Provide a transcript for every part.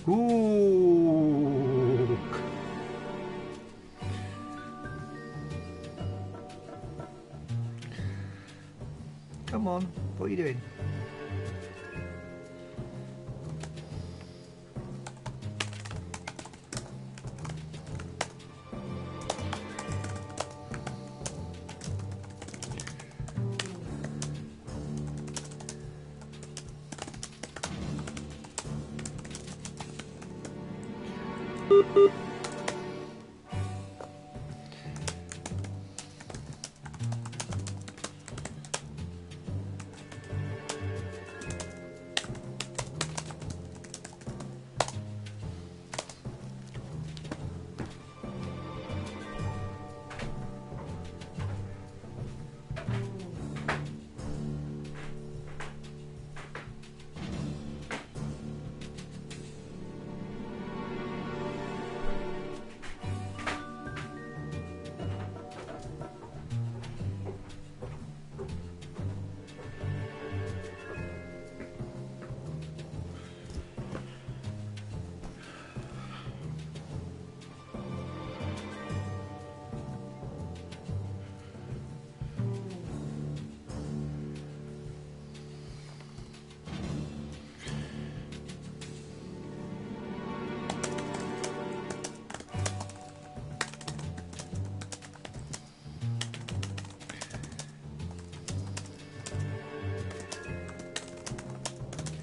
Sqook. Come on, what are you doing?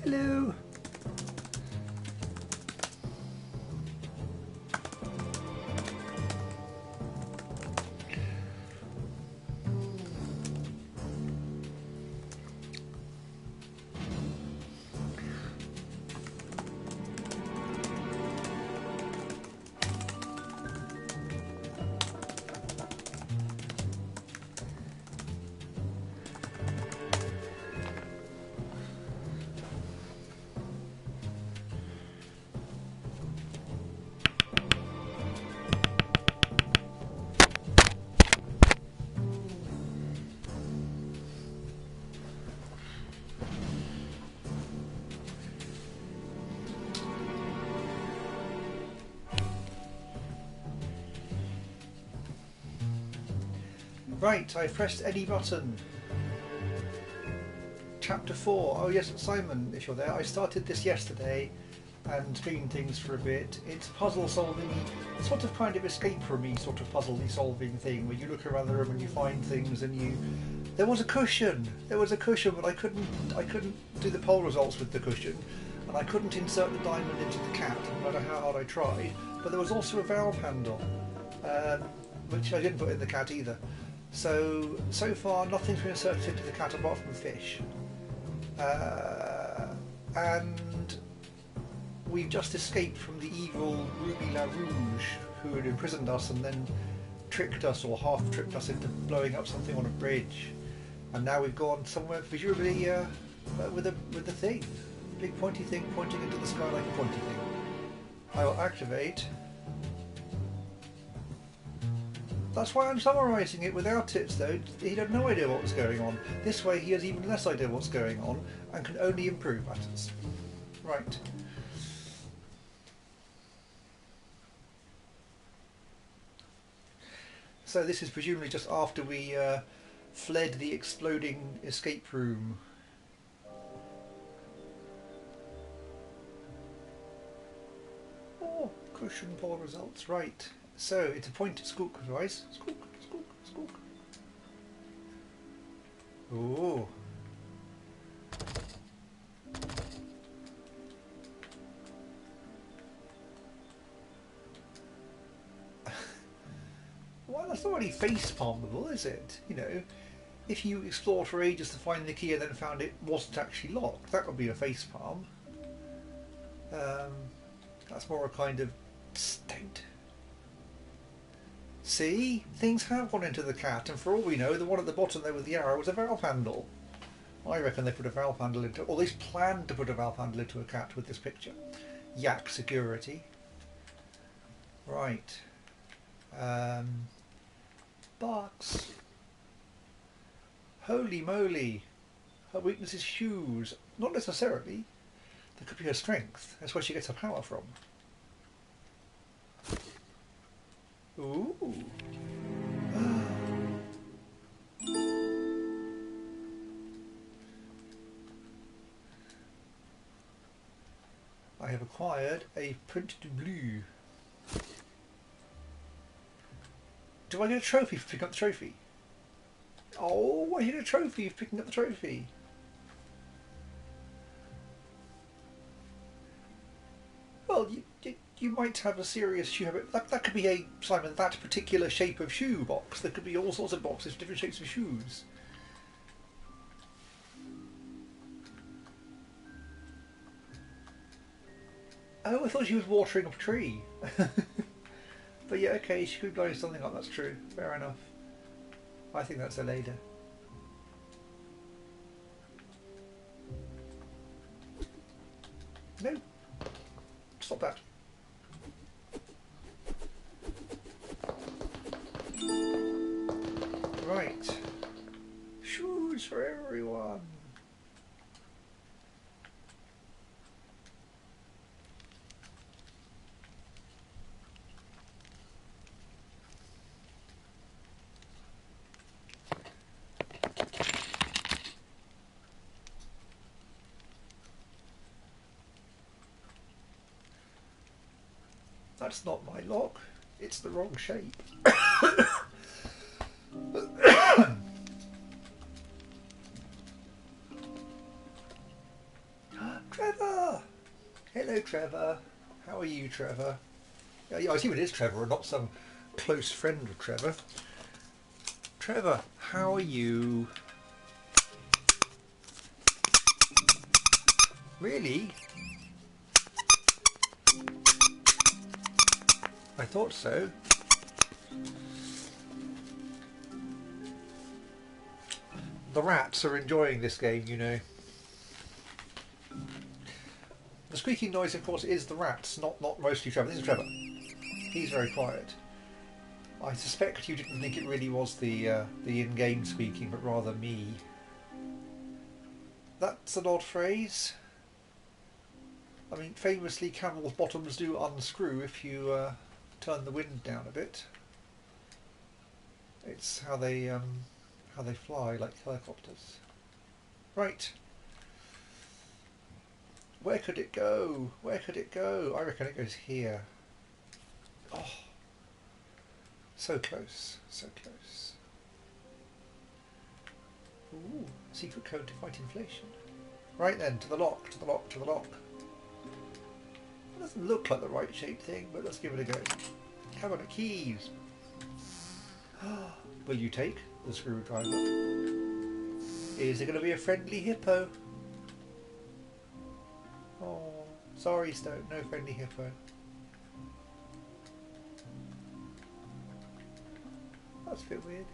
Hello. Right, I've pressed any button. Chapter 4. Oh yes, Simon, if you're there. I started this yesterday and streamed things for a bit. It's puzzle solving, sort of kind of escape roomy sort of puzzle solving thing where you look around the room and you find things and you... There was a cushion! There was a cushion, but I couldn't do the poll results with the cushion, and I couldn't insert the diamond into the cat, no matter how hard I tried. But there was also a valve handle, which I didn't put in the cat either. So far nothing's been inserted into the cat apart from a fish. And we've just escaped from the evil Ruby LaRouge, who had imprisoned us and then tricked us, or half tricked us, into blowing up something on a bridge. And now we've gone somewhere presumably with the thing. A big pointy thing pointing into the sky like a pointy thing. I will activate. That's why I'm summarising it without it, though. He had no idea what was going on. This way he has even less idea what's going on and can only improve at us. Right. So this is presumably just after we fled the exploding escape room. Oh, cushion poll results, right. So it's a pointed sqook device. Sqook, sqook, sqook. Oh. Well, that's not really face palmable, is it? You know, if you explored for ages to find the key and then found it wasn't actually locked, that would be a face palm. That's more a kind of state. See? Things have gone into the cat, and for all we know, the one at the bottom there with the arrow was a valve handle. I reckon they put a valve handle into, or at least planned to put a valve handle into a cat with this picture. Yak security. Right. Box. Holy moly. Her weakness is shoes. Not necessarily. That could be her strength. That's where she gets her power from. Ooh. I have acquired a print de bleu. Do I get a trophy for picking up the trophy? Oh, I get a trophy for picking up the trophy. Well, you might have a serious shoe habit. That could be a, Simon, that particular shape of shoe box. There could be all sorts of boxes, different shapes of shoes. Oh, I thought she was watering a tree. But yeah, okay, she could be blowing something up, that's true. Fair enough. I think that's a lady. No. Stop that. Right. Shoes for everyone. That's not my lock. It's the wrong shape. Trevor! Hello, Trevor. How are you, Trevor? Yeah, I assume it is Trevor and not some close friend of Trevor. Trevor, how are you? Really? I thought so. The rats are enjoying this game, you know. The squeaking noise, of course, is the rats, not mostly Trevor. This is Trevor. He's very quiet. I suspect you didn't think it really was the in-game squeaking, but rather me. That's an odd phrase. I mean, famously, camels' bottoms do unscrew if you turn the wind down a bit. It's how they fly, like helicopters. Right. Where could it go? Where could it go? I reckon it goes here. Oh, so close, so close. Ooh, secret code to fight inflation. Right then, to the lock, to the lock, to the lock. It doesn't look like the right shaped thing, but let's give it a go. Cabinet keys. Will you take the screwdriver? Is it going to be a friendly hippo? Oh, sorry, Stone, no friendly hippo. That's a bit weird.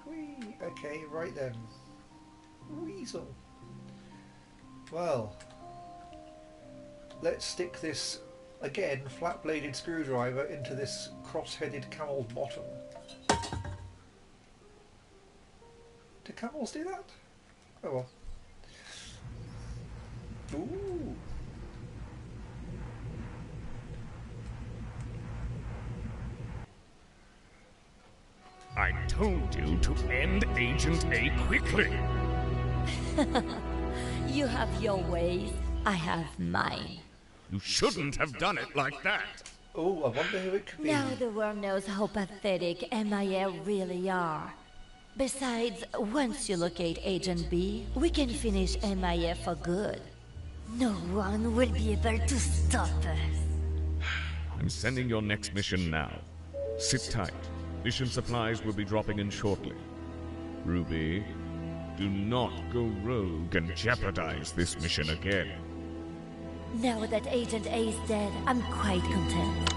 Whee! Okay, right then. Weasel. Well, let's stick this, again, flat-bladed screwdriver into this cross-headed camel's bottom. Do camels do that? Oh well. Ooh. I told you to end Agent A quickly. You have your ways, I have mine. You shouldn't have done it like that. Oh, I wonder who it could be. Now the world knows how pathetic MIA really are. Besides, once you locate Agent B, we can finish MIA for good. No one will be able to stop us. I'm sending your next mission now. Sit tight. Mission supplies will be dropping in shortly. Ruby, do not go rogue and jeopardize this mission again. Now that Agent A is dead, I'm quite content.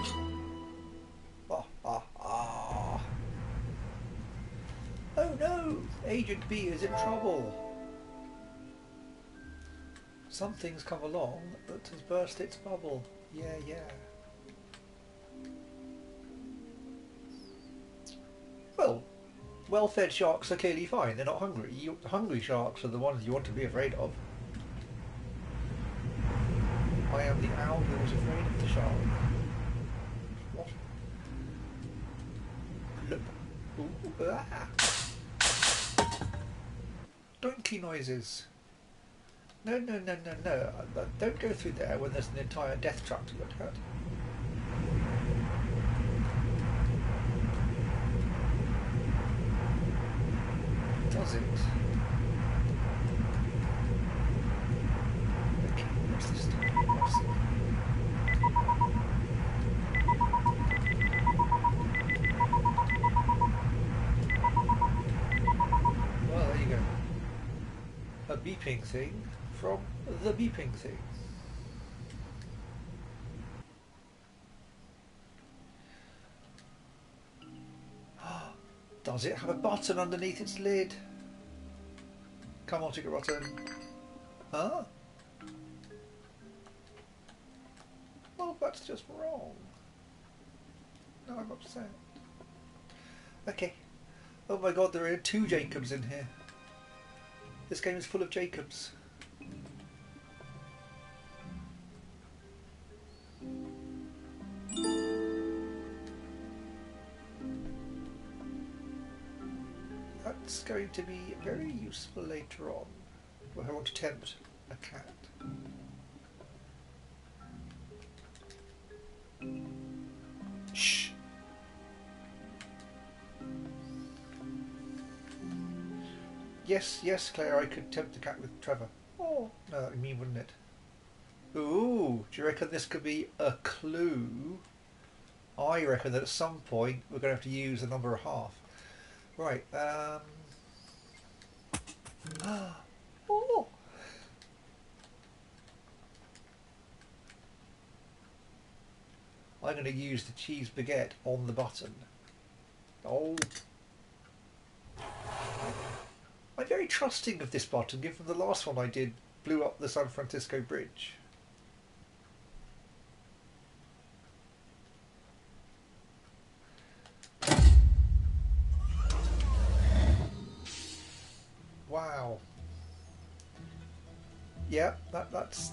Oh no! Agent B is in trouble. Something's come along that has burst its bubble. Yeah, yeah. Well, well-fed sharks are clearly fine. They're not hungry. Hungry sharks are the ones you want to be afraid of. am the owl who was afraid of the shark. What? Look. Ooh, ah. Donkey noises. No, no, no, no, no. Don't go through there when there's an entire death trap to look at. Does it? Okay, what's this doing? What's it? Well, there you go. A beeping thing from the beeping thing. Does it have a button underneath its lid? Come on, ticket rotten. Huh? Oh, that's just wrong. No, I'm upset. Okay. Oh my god, there are 2 Jacobs in here. This game is full of Jacobs. That's going to be very useful later on, where I want to tempt a cat. Shh! Yes, yes, Claire, I could tempt the cat with Trevor. Oh, no, that would be mean, wouldn't it? Ooh, do you reckon this could be a clue? I reckon that at some point we're going to have to use the number half. Right, oh! I'm going to use the cheese baguette on the button. Oh! I'm very trusting of this button, given the last one I did blew up the San Francisco Bridge. Wow. Yeah, that's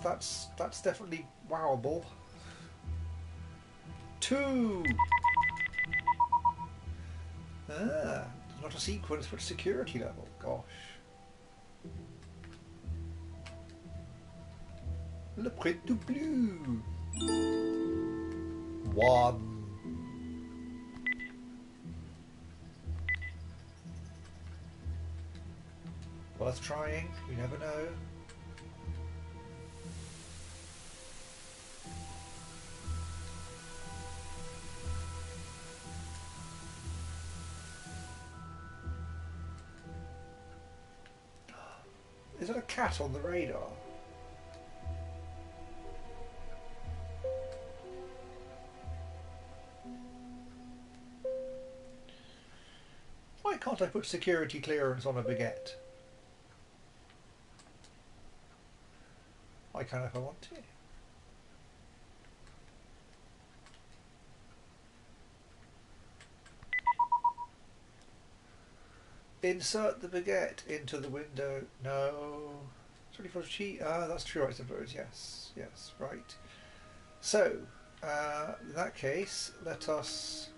definitely wowable. 2. Ah, not a sequence, but a security level. Gosh. Le prêt du bleu. 1. Worth trying, you never know. Is that a cat on the radar? Why can't I put security clearance on a baguette? I can if I want to. Insert the baguette into the window. No. 24 sheet. Ah, that's true, I suppose. Yes. Yes, right. So, in that case, let us,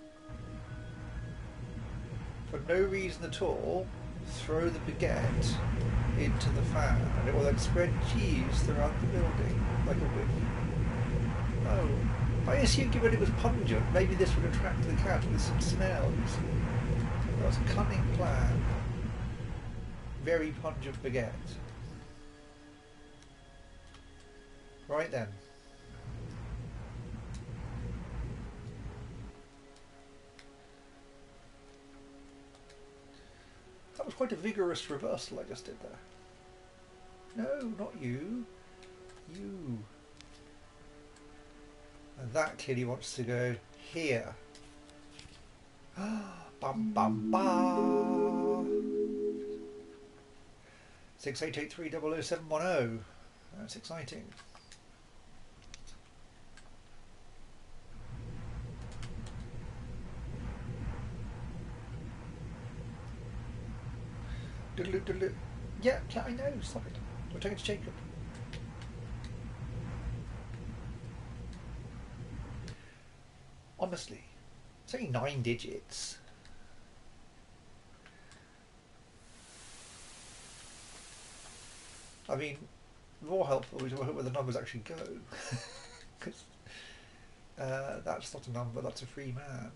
for no reason at all, throw the baguette into the fan, and it will then spread cheese throughout the building like a whip. Oh, I assume given it was pungent, maybe this would attract the cat with some smell, you see. That was a cunning plan. Very pungent baguette. Right then. That was quite a vigorous reversal I just did there. No, not you. You. And that clearly wants to go here. Bum bum bum. 6883000710. That's exciting. Doodle doodle. Yeah, I know. Stop it. We're taking to Jacob. Honestly. It's only 9 digits. I mean, more helpful is where the numbers actually go. Because that's not a number, that's a free man.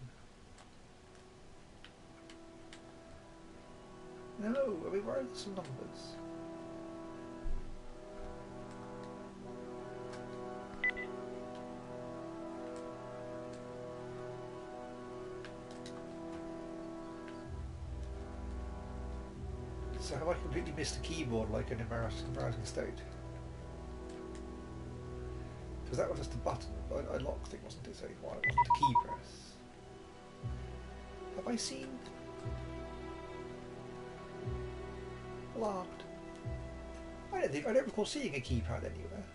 No, I mean, where are some numbers? So have I completely missed the keyboard like an embarrassing state? Because that was just a button, a lock thing, wasn't it? So why it wasn't a key press? Have I seen locked? I don't recall seeing a keypad anywhere.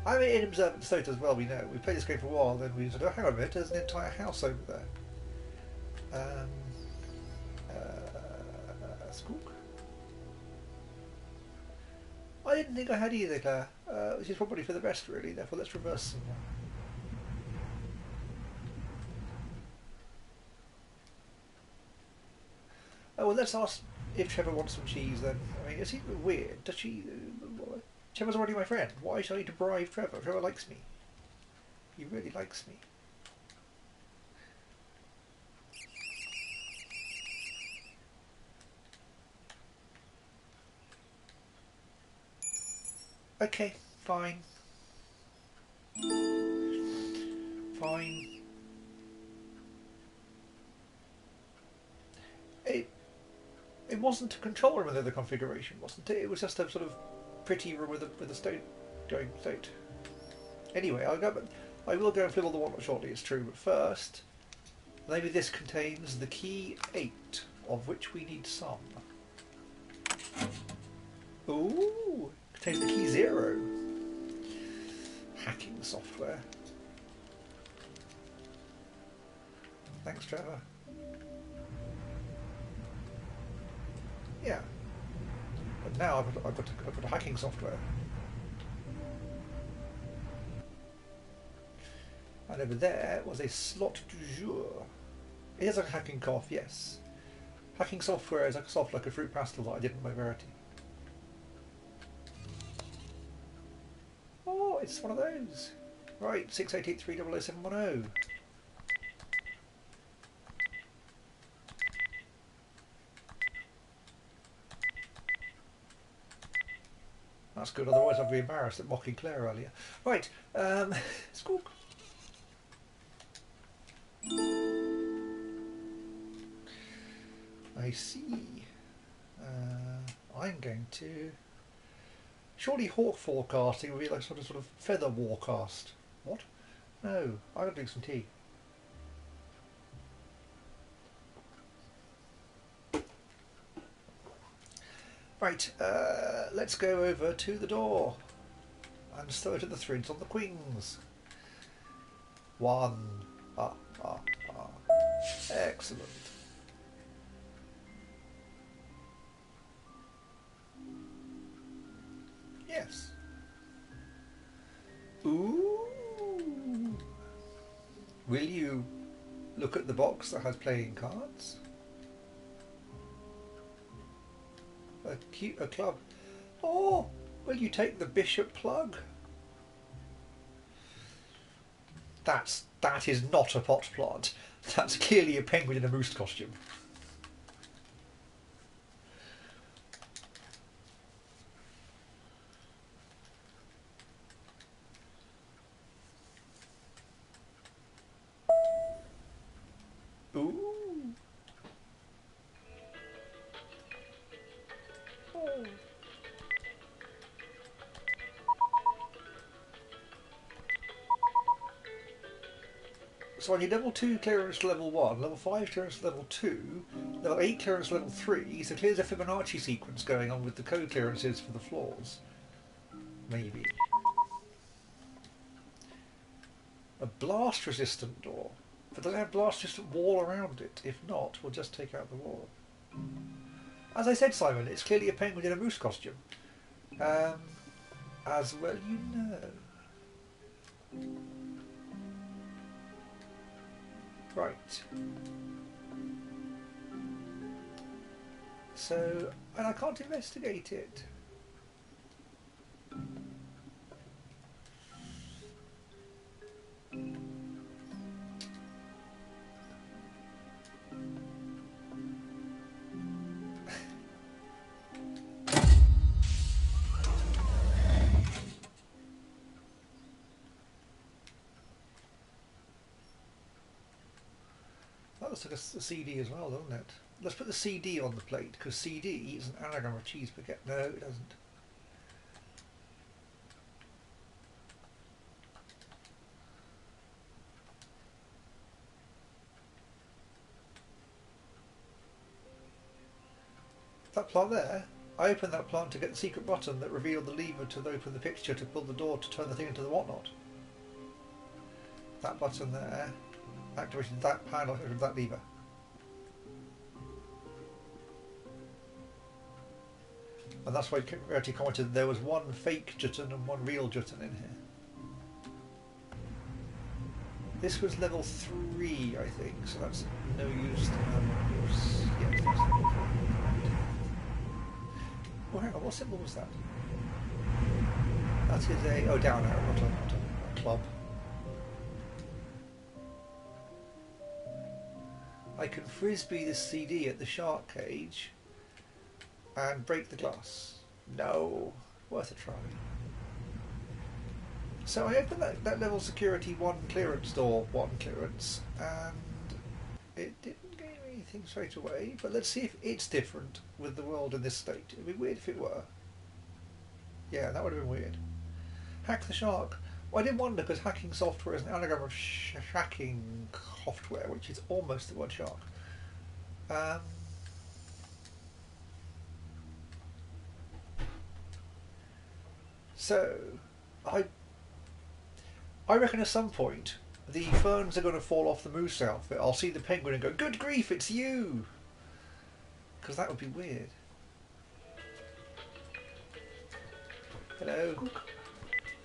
I'm in observant state as well. We know we played this game for a while. Then we said, "Oh, hang on a minute! There's an entire house over there." Sqook. I didn't think I had either, Claire. Which is probably for the best, really. Therefore, let's reverse some more. Oh, well, let's ask if Trevor wants some cheese then. I mean, it seems weird. Does she... Trevor's already my friend. Why should I need to bribe Trevor? Trevor likes me. He really likes me. Okay, fine. Fine. It wasn't a control room with the configuration, wasn't it? It was just a sort of pretty room with a state going state. Anyway, I will go and fill all the walnut shortly. It's true, but first, maybe this contains the key 8, of which we need some. Ooh, contains the key 0. Hacking software. Thanks, Trevor. Yeah. But now I've got a hacking software. And over there was a slot du jour. It is a hacking cough, yes. Hacking software is like soft like a fruit pastel that I did in my Verity. Oh, it's one of those. Right, 6883000710. That's good, otherwise I'd be embarrassed at mocking Claire earlier. Right, Sqook. I see. I'm going to... Surely hawk forecasting would be like sort of feather warcast. What? No, I'm going to drink some tea. Right, let's go over to the door and start at the threads on the queens. 1. Excellent. Yes. Ooh. Will you look at the box that has playing cards? A club. Oh, will you take the bishop plug? That is not a pot plant. That's clearly a penguin in a moose costume. Ooh. Oh. So I need level 2 clearance to level 1, level 5 clearance to level 2, level 8 clearance to level 3, so clearly there's a Fibonacci sequence going on with the code clearances for the floors. Maybe. A blast resistant door. But does it have blast resistant wall around it? If not, we'll just take out the wall. As I said, Simon, it's clearly a penguin in a moose costume. As well you know. Right. So, and I can't investigate it. That looks like a CD as well, doesn't it? Let's put the CD on the plate, because CD is an anagram of cheese baguette. No, it doesn't. That plant there, I opened that plant to get the secret button that revealed the lever to open the picture to pull the door to turn the thing into the whatnot. That button there activated that panel with that lever. And that's why Rarity commented there was one fake Jotun and one real Jotun in here. This was level 3, I think, so that's no use to have yes, that's level 3. Oh, hang on, what symbol was that? That is a... oh, down arrow, not a club. I can frisbee this CD at the shark cage and break the glass. No, worth a try. So I opened that level security 1 clearance door, 1 clearance, and it didn't give me anything straight away, but let's see if it's different with the world in this state. It'd be weird if it were. Yeah, that would have been weird. Hack the shark. Well, I did wonder, because hacking software is an anagram of hacking software, which is almost the word shark. So, I reckon at some point the ferns are going to fall off the moose outfit. I'll see the penguin and go, good grief, it's you! Because that would be weird. Hello.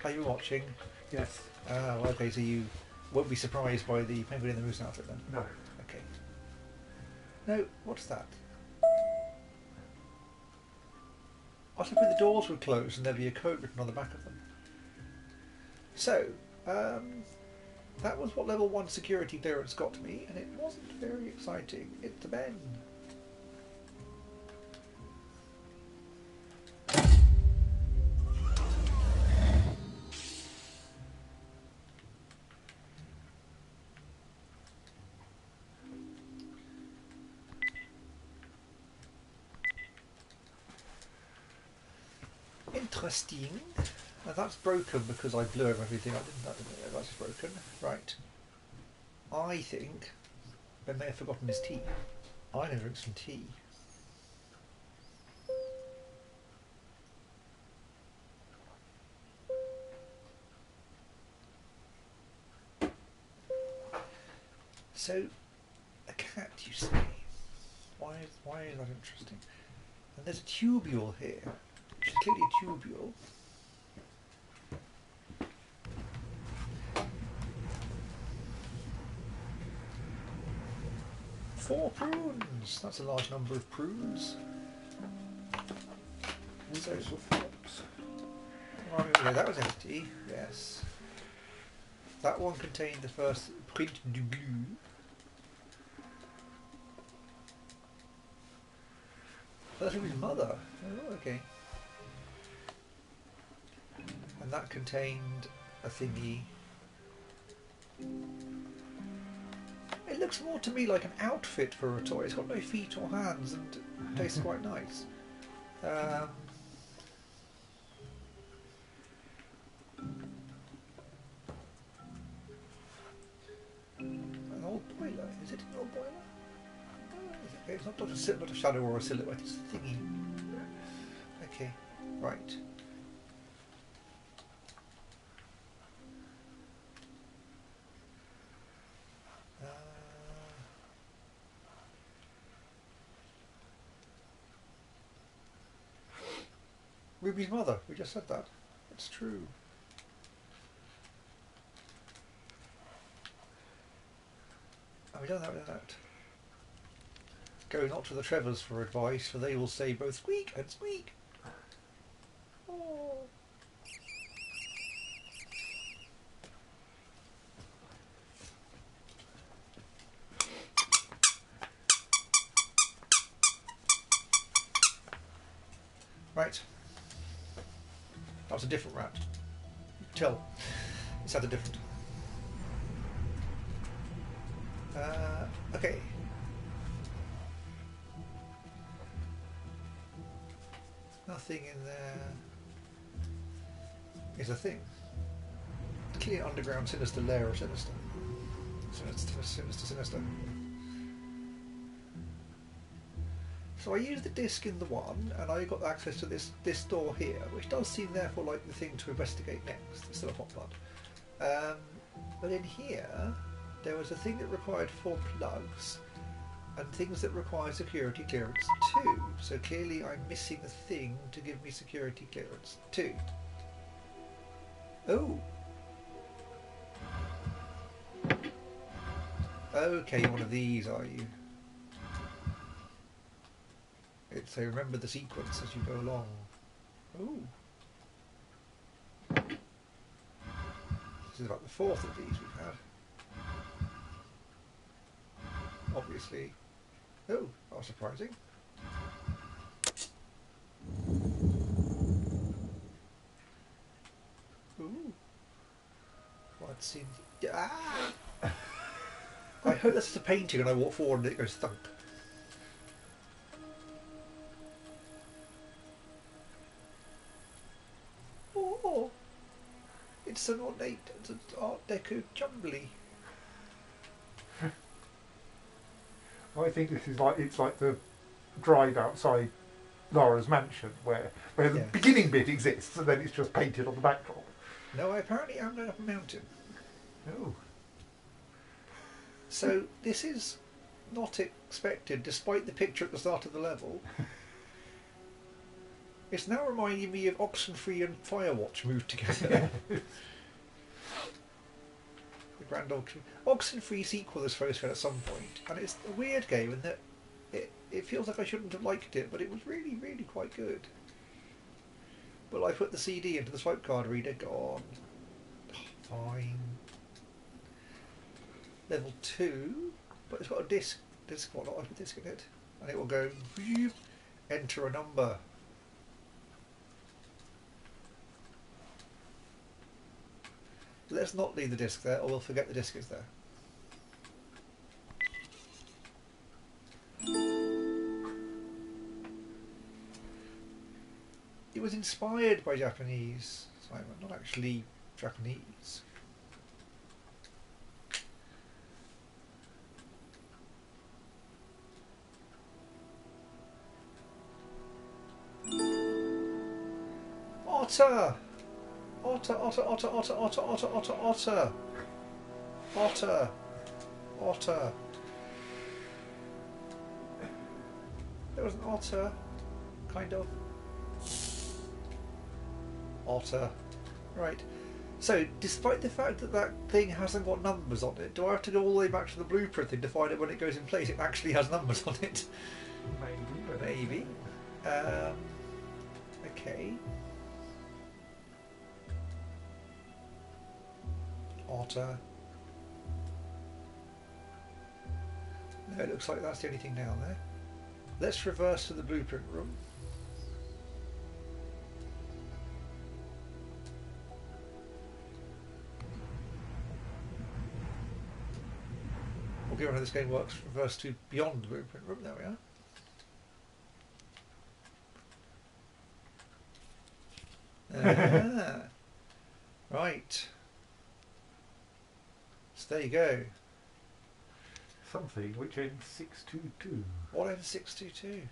Are you watching? Yes. Well, okay, so you won't be surprised by the penguin in the moose outfit then? No. Okay. No, what's that? I was hoping the doors would close and there'd be a code written on the back of them. So, that was what level 1 security clearance got me, and it wasn't very exciting. It's Ben. Interesting. Now that's broken because I blew everything. I didn't know that's broken. Right. I think Ben may have forgotten his tea. I'm going to drink some tea. So, a cat, you say? Why is that interesting? And there's a tubule here, which is clearly a tubule. Four prunes! That's a large number of prunes. So, oh, yeah, that was empty, yes. That one contained the first print du bleu. That's his mother. Oh, okay. And that contained a thingy. It looks more to me like an outfit for a toy. It's got no feet or hands and tastes quite nice. An old boiler. Is it an old boiler? Oh, it's not a shadow or a silhouette, it's a thingy. Okay, right. Ruby's mother, we just said that. It's true. Oh, we done that without that. Go not to the Trevors for advice, for they will say both squeak and squeak. Oh. Right. That was a different rat. Tell. It's had a different. Okay. Nothing in there is a thing. Clear underground sinister lair of sinister. Sinister. So I used the disc in the one, and I got access to this door here, which does seem therefore like the thing to investigate next. It's still a hot blood. But in here, there was a thing that required 4 plugs, and things that require security clearance too. So clearly I'm missing a thing to give me security clearance too. Oh. Okay, you're one of these, are you? It's so remember the sequence as you go along. Ooh. This is about the 4th of these we've had. Obviously. Oh, that was surprising. Ooh. What's in... Ah! I hope this is a painting and I walk forward and it goes thunk. Oh, it's an ornate, it's an Art Deco jumbly. I think this is like, it's like the drive outside Laura's mansion where the Yes. beginning bit exists and then it's just painted on the backdrop. No, I apparently am going up a mountain. Oh. So this is not expected, despite the picture at the start of the level. It's now reminding me of Oxenfree and Firewatch moved together. The Grand Oxenfree sequel is supposed to at some point, and it's a weird game in that it feels like I shouldn't have liked it, but it was really, really quite good. But I put the CD into the swipe card reader, gone. Fine. Level 2, but it's got a disc. What not a disc in it, and it will go. Enter a number. Let's not leave the disc there, or we'll forget the disc is there. It was inspired by Japanese, Simon, not actually Japanese. Otter! Otter, otter, otter, otter, otter, otter, otter, otter. Otter. Otter. There was an otter. Kind of. Otter. Right. So, despite the fact that that thing hasn't got numbers on it, do I have to go all the way back to the blueprint thing to find out when it goes in place it actually has numbers on it? Maybe. Okay. Otter. No, it looks like that's the only thing down there. Let's reverse to the blueprint room. We'll given how this game works, reverse to beyond the blueprint room. There we are. Right. So there you go. Something which ends 622. What ends 622?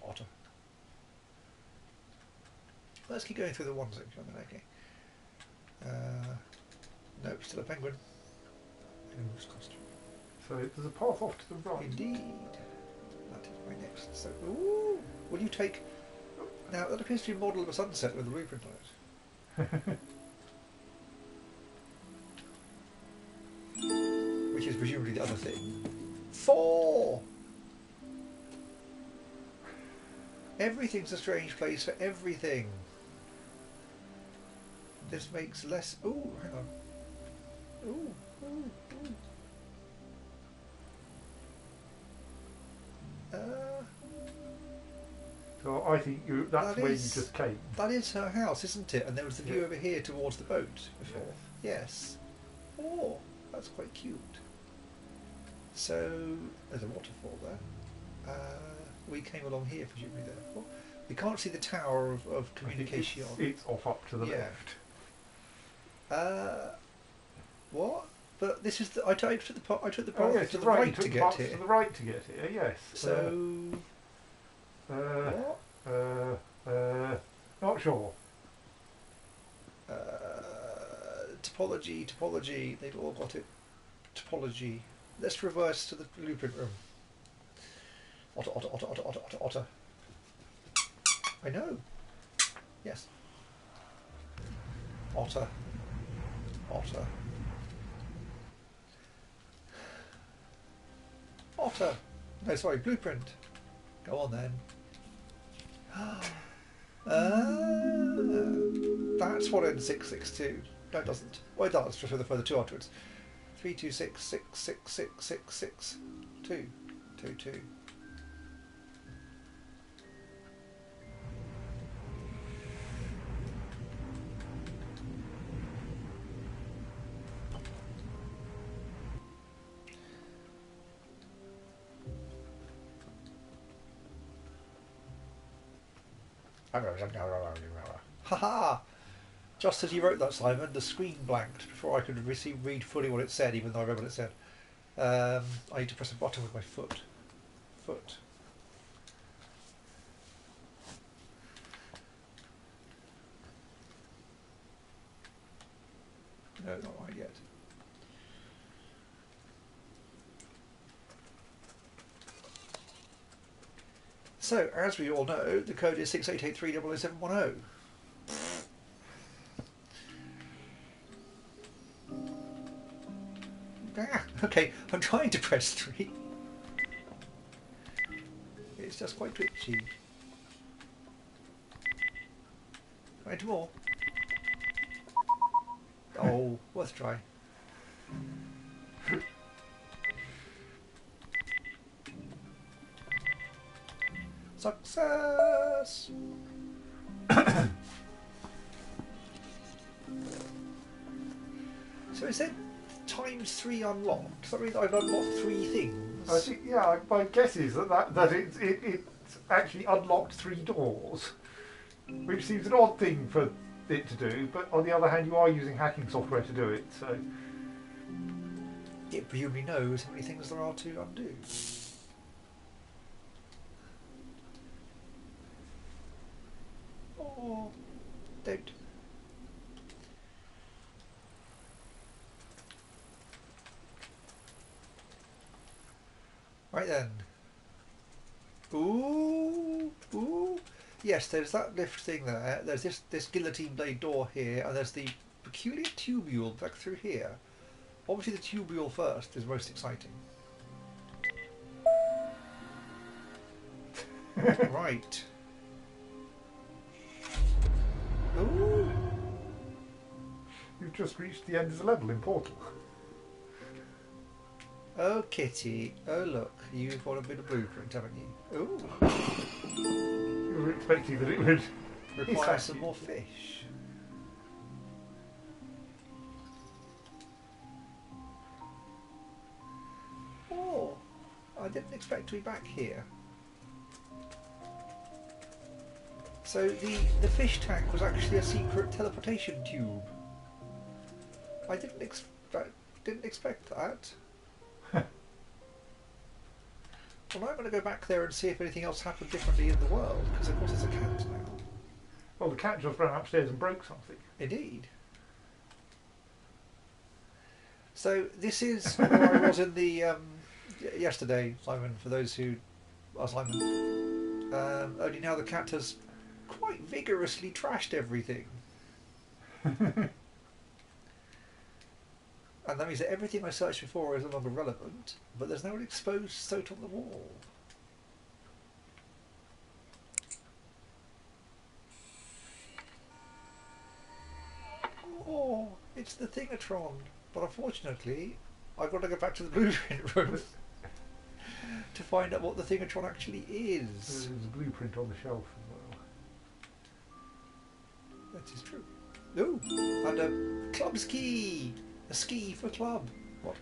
Otter. Let's keep going through the one section. Okay. Nope, still a penguin. Ghost costume. So there's a path off to the right. Indeed. That is my next. So, ooh, will you take? Now that appears to be a model of a sunset with a blueprint on it. Which is presumably the other thing. 4! Everything's a strange place for everything. This makes less... Ooh, hang on. Ooh, ooh, ooh. So I think that's where you just came. That is her house, isn't it? And there was the view over here towards the boat before. Yeah. Yes. Oh, that's quite cute. So, there's a waterfall there. We came along here, presumably, therefore. We can't see the tower of communication. It's off up to the left. What? But this is the... I took the path to the right, right to get here. To the right to get here, yes. So... what? Not sure. Topology. They've all got it. Topology. Let's reverse to the blueprint room. Otter. I know. Yes. Otter. No, sorry, blueprint. Go on then. That's what ends 662. No, it doesn't. Well, it does, just with a further 2 afterwards. 326 666 2 2 2. Haha! Just as you wrote that, Simon, the screen blanked before I could read fully what it said, even though I read what it said. I need to press a button with my foot. No, not right yet. So, as we all know, the code is 6883000710. Okay, I'm trying to press 3. It's just quite twitchy. Right, more. Oh, worth a try. Success! So is it ×3 unlocked? Does that mean I've unlocked 3 things? I think, yeah, my guess is that it's actually unlocked 3 doors, which seems an odd thing for it to do, but on the other hand you are using hacking software to do it, so... It presumably knows how many things there are to undo. Oh, don't. Right then. Ooh. Yes, there's that lift thing there. There's this guillotine blade door here, and there's the peculiar tubule back through here. Obviously the tubule first is most exciting. Right. Ooh. You've just reached the end of the level in Portal. Oh, Kitty. Oh, look. You've got a bit of blueprint, haven't you? Ooh. You were expecting that it would require some more fish. Oh, I didn't expect to be back here. So the fish tank was actually a secret teleportation tube. I didn't expect that. Well, I'm going to go back there and see if anything else happened differently in the world, because of course there's a cat now. Well, the cat just ran upstairs and broke something. Indeed. So this is where I was in the yesterday, Simon. For those who are Simon, only now the cat has quite vigorously trashed everything, and that means that everything I searched before is no longer relevant. But there's no exposed soot on the wall. Oh, it's the Thingatron. But unfortunately, I've got to go back to the blueprint room to find out what the Thingatron actually is. There's a blueprint on the shelf as well. That is true. Ooh, and a club ski. A ski for club. What?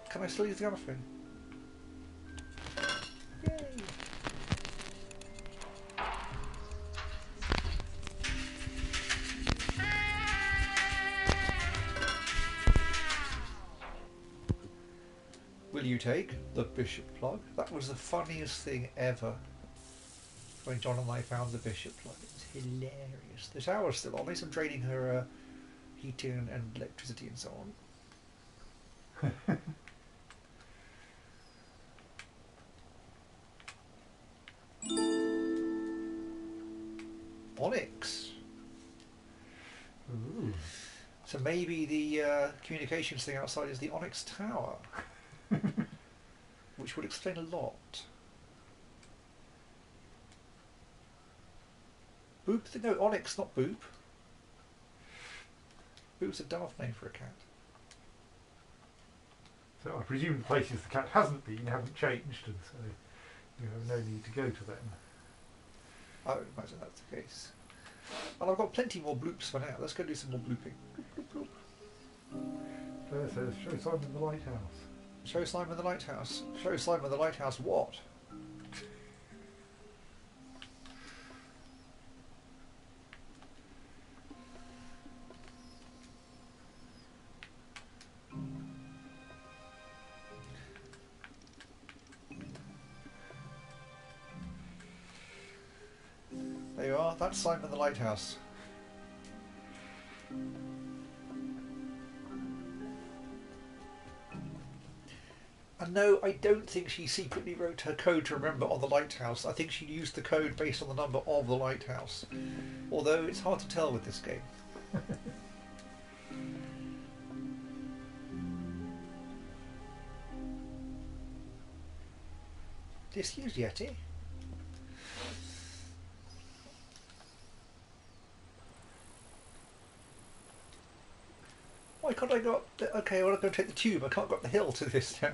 Can I still use the gramophone? Yay! Will you take the bishop plug? That was the funniest thing ever when John and I found the bishop plug. It was hilarious. The shower's still on. I'm draining her heating and electricity and so on. Onyx. Ooh. So maybe the communications thing outside is the Onyx Tower, which would explain a lot. Boop? No, Onyx, not Boop. Boop's a daft name for a cat. So I presume the places the cat hasn't been haven't changed, and so you have no need to go to them. I would imagine that's the case. And I've got plenty more bloops for now. Let's go do some more blooping. Bloop, bloop, bloop. So it says, show Simon the lighthouse. Show Simon the lighthouse. Show Simon the lighthouse what? There you are. That's Simon the lighthouse. And no, I don't think she secretly wrote her code to remember on the lighthouse. I think she used the code based on the number of the lighthouse. Although it's hard to tell with this game. Disused Yeti. Why can't I go up the... Okay, well I'm going to take the tube. I can't go up the hill to this now.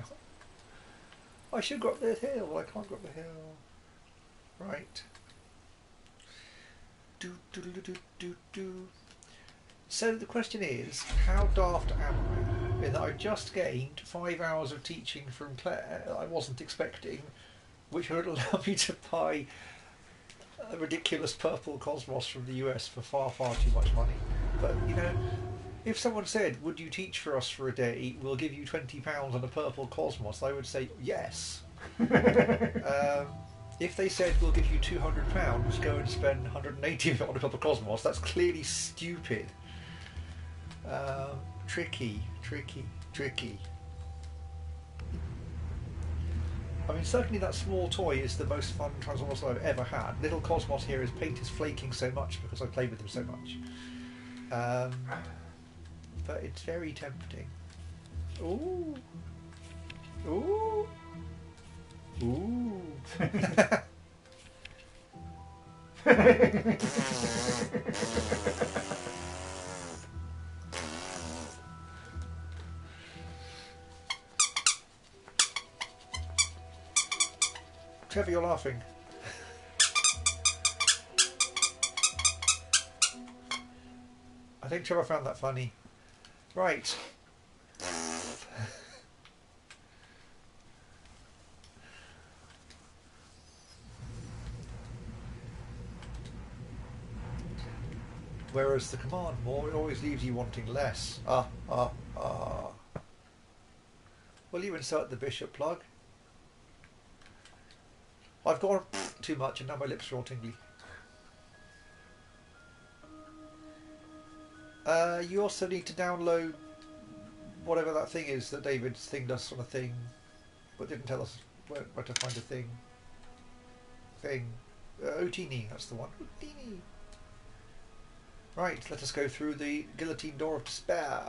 I should go up the hill. I can't go up the hill. Right. Do do do do do do. So the question is, how daft am I? In that I just gained 5 hours of teaching from Claire that I wasn't expecting, which would allow me to buy a ridiculous purple Cosmos from the US for far, far too much money. But, you know, if someone said, would you teach for us for a day, we'll give you £20 on a purple Cosmos, I would say yes. If they said, we'll give you £200, go and spend 180 on a purple Cosmos, that's clearly stupid. Tricky, tricky, tricky. I mean, certainly that small toy is the most fun Transformers I've ever had. Little Cosmos here, his paint is flaking so much because I played with him so much. But it's very tempting. Ooh. Ooh. Ooh. Trevor, you're laughing. I think Trevor found that funny. Right. Whereas the command more, it always leaves you wanting less. Will you insert the bishop plug? I've gone too much and now my lips are all tingly. You also need to download whatever that thing is that David's thinged us on a thing, but didn't tell us where to find a thing. Otini, that's the one. Otini. Right, let us go through the guillotine door of despair.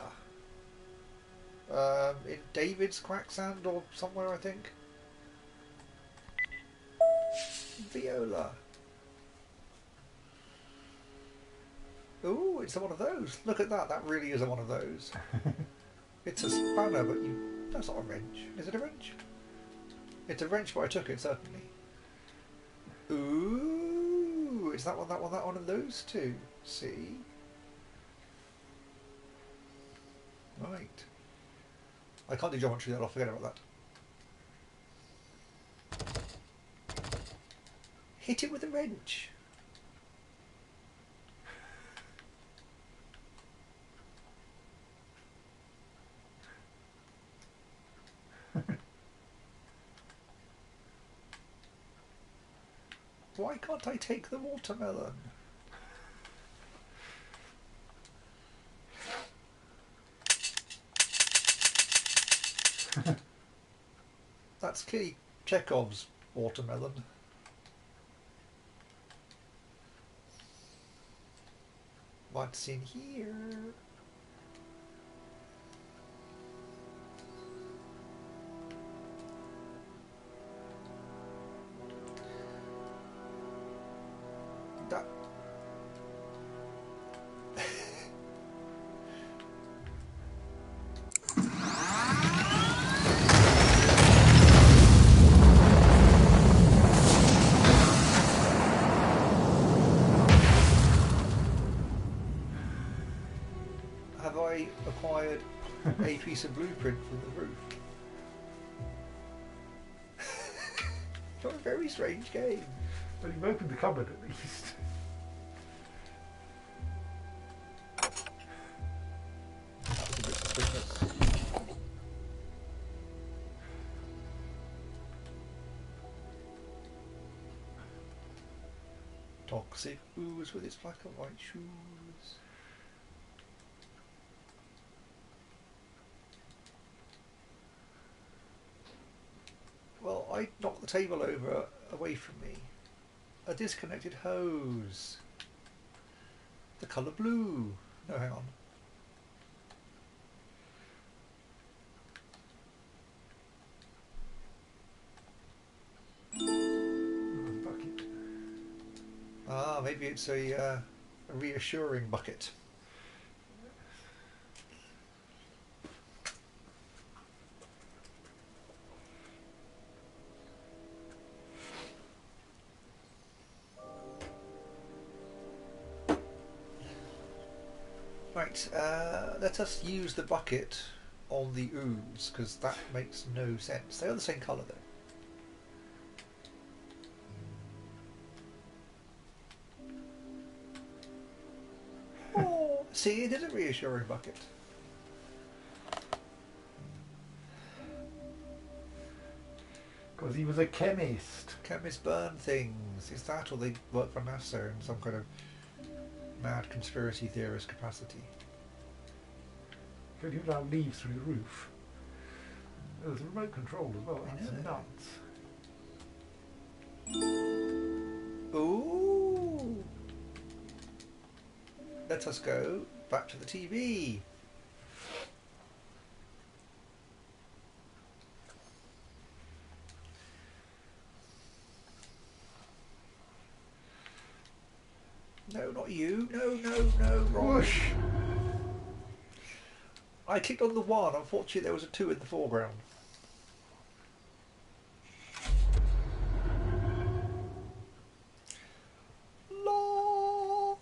In David's Quacksand or somewhere, I think. Viola. Ooh, it's one of those. Look at that. That really is one of those. It's a spanner, but that's not a wrench. Is it a wrench? It's a wrench, but I took it, certainly. Ooh, it's that one, and those two. See? Right. I can't do geometry there, I'll forget about that. Hit it with a wrench. Why can't I take the watermelon? That's clearly Chekhov's watermelon. What's in here? That. Have I acquired a piece of blueprint from the roof? Not a very strange game. Well, you've opened the cupboard at least. That was a bit suspicious. Toxic ooze with its black and white shoes. Well, I knocked the table over away from me. A disconnected hose. The colour blue. No, hang on. Bucket. Ah, maybe it's a reassuring bucket. Right, let us use the bucket on the ooze, because that makes no sense. They are the same colour though. Oh, see, it is a reassuring bucket. Because he was a chemist. Chemists burn things. Is that, or they work for NASA in some kind of mad conspiracy theorist capacity? Could you allow leaves through the roof? There's a remote control as well. That's nuts. Ooh! Let us go back to the TV. No, not you. No, wrong. Whoosh! I clicked on the 1. Unfortunately, there was a 2 in the foreground. La.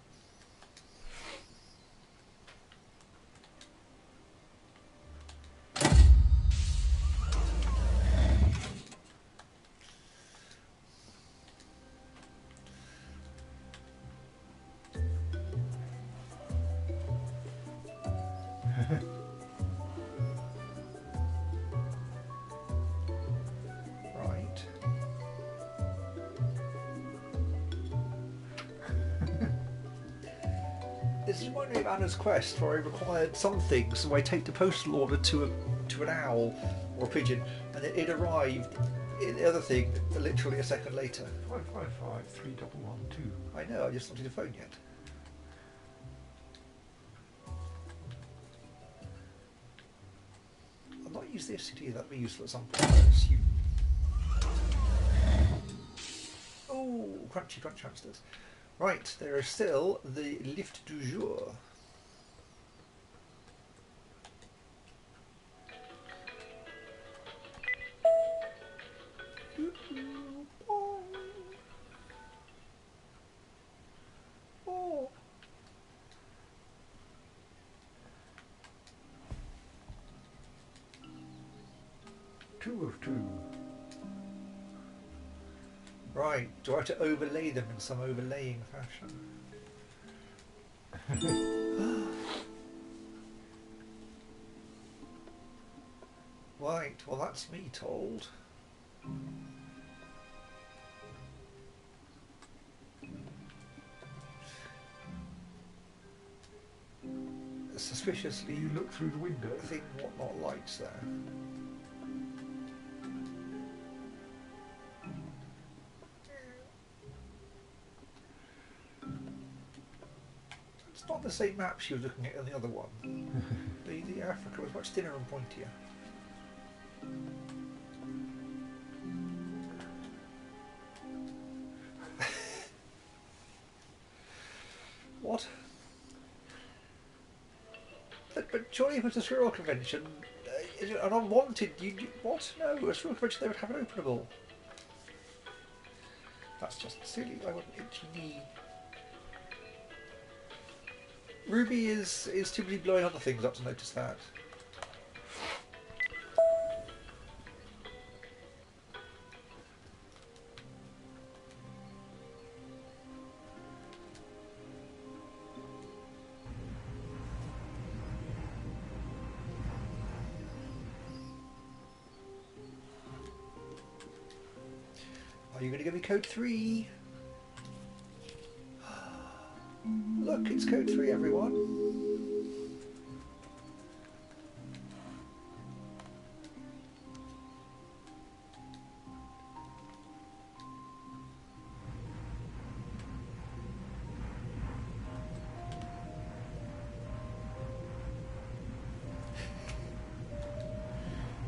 reminded me of Anna's quest, where I required some things, so I take the postal order to an owl or a pigeon, and it arrived in the other thing literally a second later. 555 3112. I know, I just not on the phone yet. I'll not use the SCD, that'd be useful at some point, I assume. Oh, crunchy crunch hamsters. Right, there is still the lift du jour. Oh. 2 of 2. Right, do I have to overlay them in some overlaying fashion? Right, well that's me told. Suspiciously, You look through the window. thing whatnot lights there. It's not the same map she was looking at on the other one. The Africa was much thinner and pointier. What? But surely if it's a squirrel convention, an unwanted, what? No, a squirrel convention they would have it openable. That's just silly. I want an itchy knee. Ruby is too busy blowing other things up to notice that. Are you going to give me code 3? Look, it's code 3, everyone.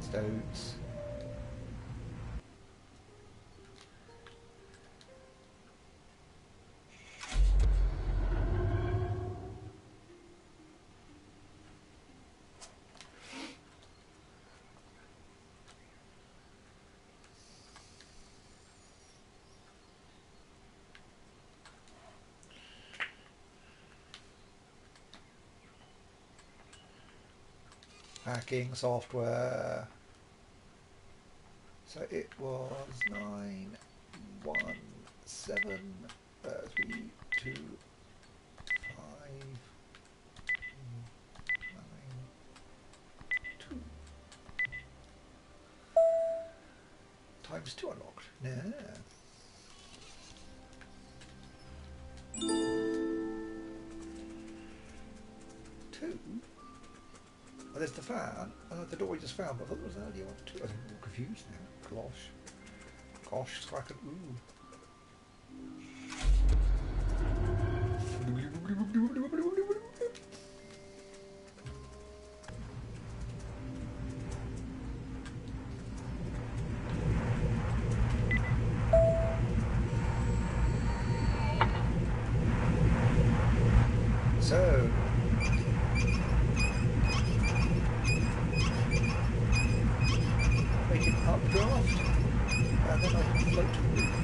Stoats. Hacking software. So it was 917 3 2 5 9 2 times 2 unlocked. Yeah. Two. Oh, there's the fan. The door we just found, but I thought it was earlier on too. I'm more confused now. Gosh. Gosh, it's like an ooh. So make it updraft, and then I can float to the roof.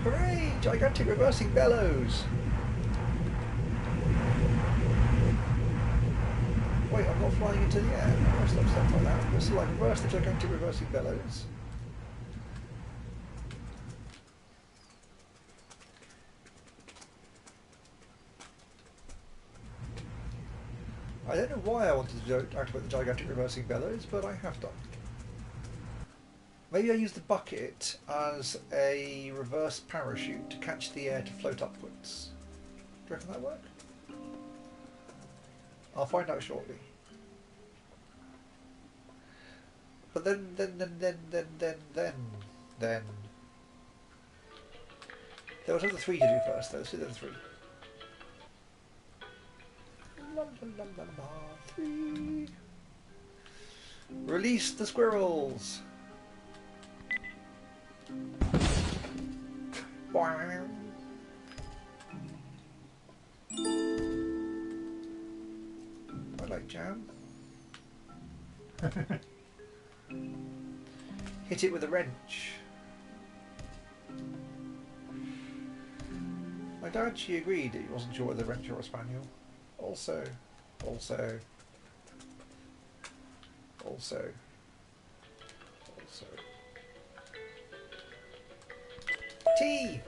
Hooray! Gigantic reversing bellows! Wait, I'm not flying into the air. I stop stuff like that. It's like reverse the gigantic reversing bellows. I don't know why I wanted to activate the gigantic reversing bellows, but I have done. Maybe I use the bucket as a reverse parachute to catch the air to float upwards. Do you reckon that'll work? I'll find out shortly. But then. There was other 3 to do first, though. Let's do the 3. 3. Release the squirrels. Boing. I like jam. Hit it with a wrench. My dad, she agreed he wasn't sure whether a wrench or a spaniel. Also. Tea!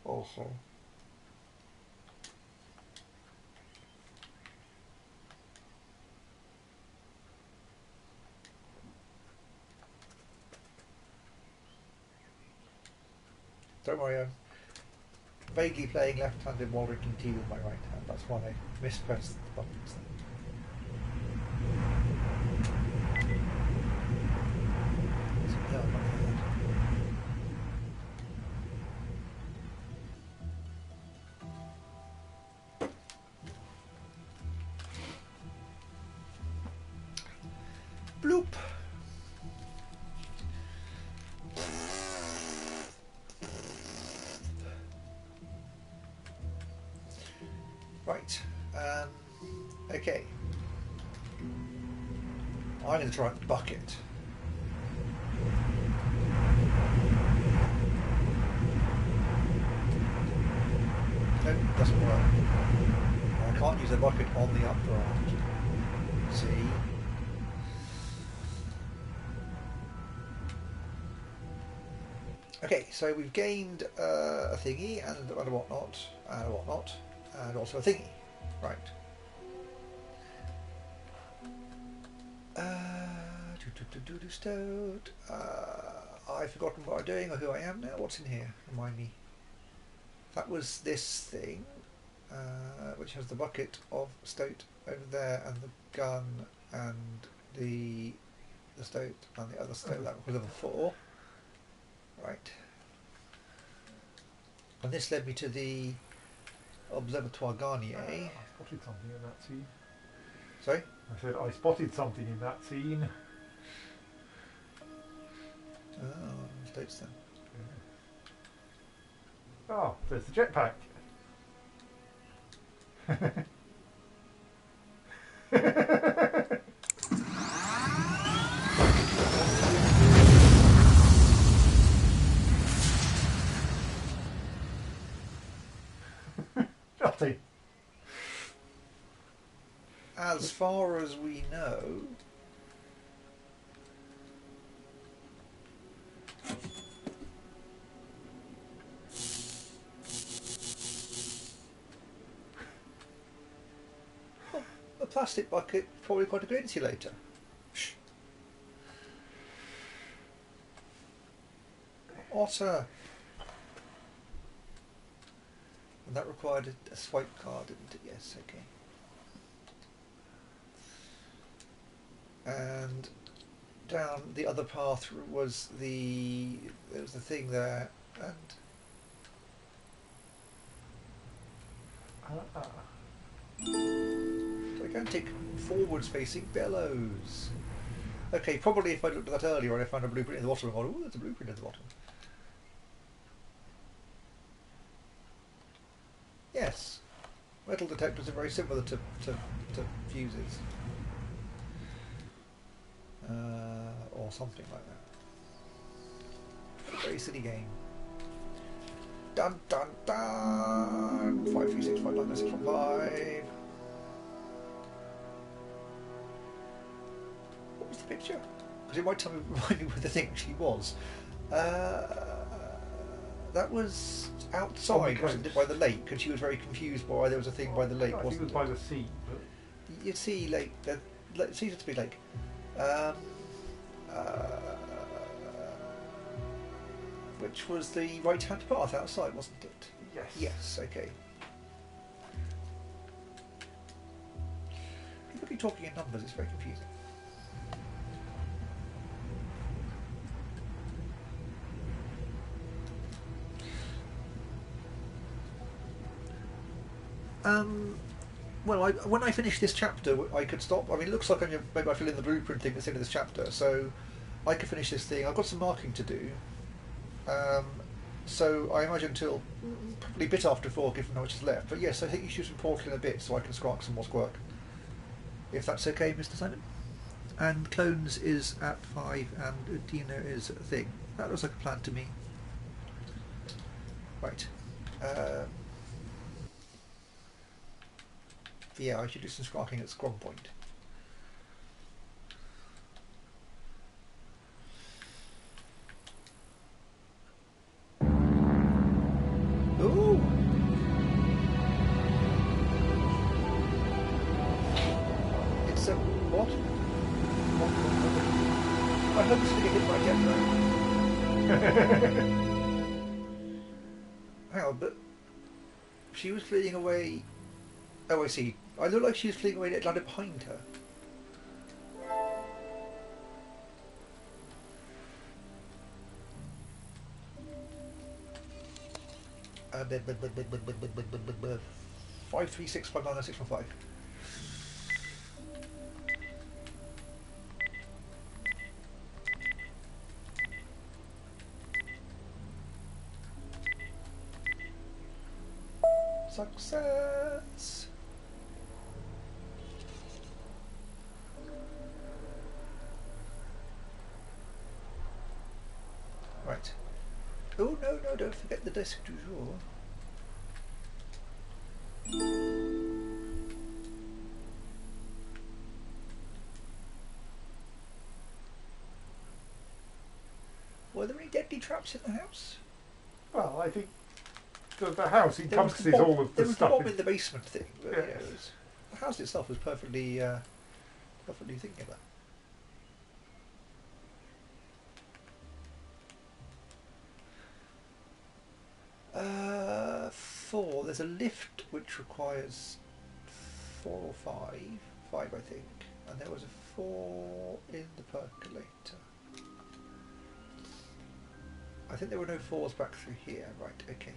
Also. Don't worry, I'm vaguely playing left-handed while drinking tea with my right hand. That's why I mispressed the buttons there. No, I'm not doing that. Bloop! Right, okay. I'm going to try and bucket. No, doesn't work. I can't use a bucket on the updraft. See? Okay, so we've gained a thingy and a whatnot, and also a thingy. Right. I've forgotten what I'm doing or who I am now. What's in here? Remind me. That was this thing, which has the bucket of stoat over there, and the gun, and the stoat, and the other stoat. That was level 4. Right. And this led me to the Observatoire Garnier. I spotted something in that scene. Sorry? I said I spotted something in that scene. Oh, stoats then. Yeah. Oh, there's the jetpack. Shotty. As far as we know, a plastic bucket, probably quite a good insulator. Shh. Otter. And that required a swipe card, didn't it? Yes, okay. And down the other path was there was the thing there, and gigantic forwards-facing bellows. Okay, probably if I looked at that earlier and I found a blueprint in the bottom, I'd go, oh, there's a blueprint at the bottom. Yes, metal detectors are very similar to fuses. Or something like that. Very silly game. Dun dun dun! 536599615. What was the picture? Because it might tell me, remind me what the thing actually was. That was outside, wasn't it, by the lake? And she was very confused why there was a thing by the lake, I think wasn't it was by the sea, but You see, lake. It seems to be lake. Uh, which was the right-hand path outside, wasn't it? yes. Yes. Okay. People keep talking in numbers. It's very confusing. Well, when I finish this chapter, I could stop. I mean, it looks like maybe I fill in the blueprint thing that's into this chapter, so I could finish this thing. I've got some marking to do, so I imagine until probably a bit after 4, given how much is left. But yes, I think you should report in a bit so I can squawk some more squirk, if that's okay, Mr. Simon. And clones is at 5, and Dina is a thing. That looks like a plan to me. Right. Yeah, I should do some squawking at Scrum Point. Ooh! It's a what? I hope it's going to get hit by a jet drone. Hang on, but she was fleeing away. Oh, I see. I look like she was fleeing away and it landed behind her. And then 536599615. Success. Right. Oh no, don't forget the desk du jour. Were there any deadly traps in the house? Well, I think the house encompasses all all of the there was stuff. the bomb in the basement thing, but Yes. you know, the house itself was perfectly thinking of that. 4. There's a lift which requires 4 or 5. 5, I think. And there was a 4 in the percolator. I think there were no 4s back through here. Right, okay.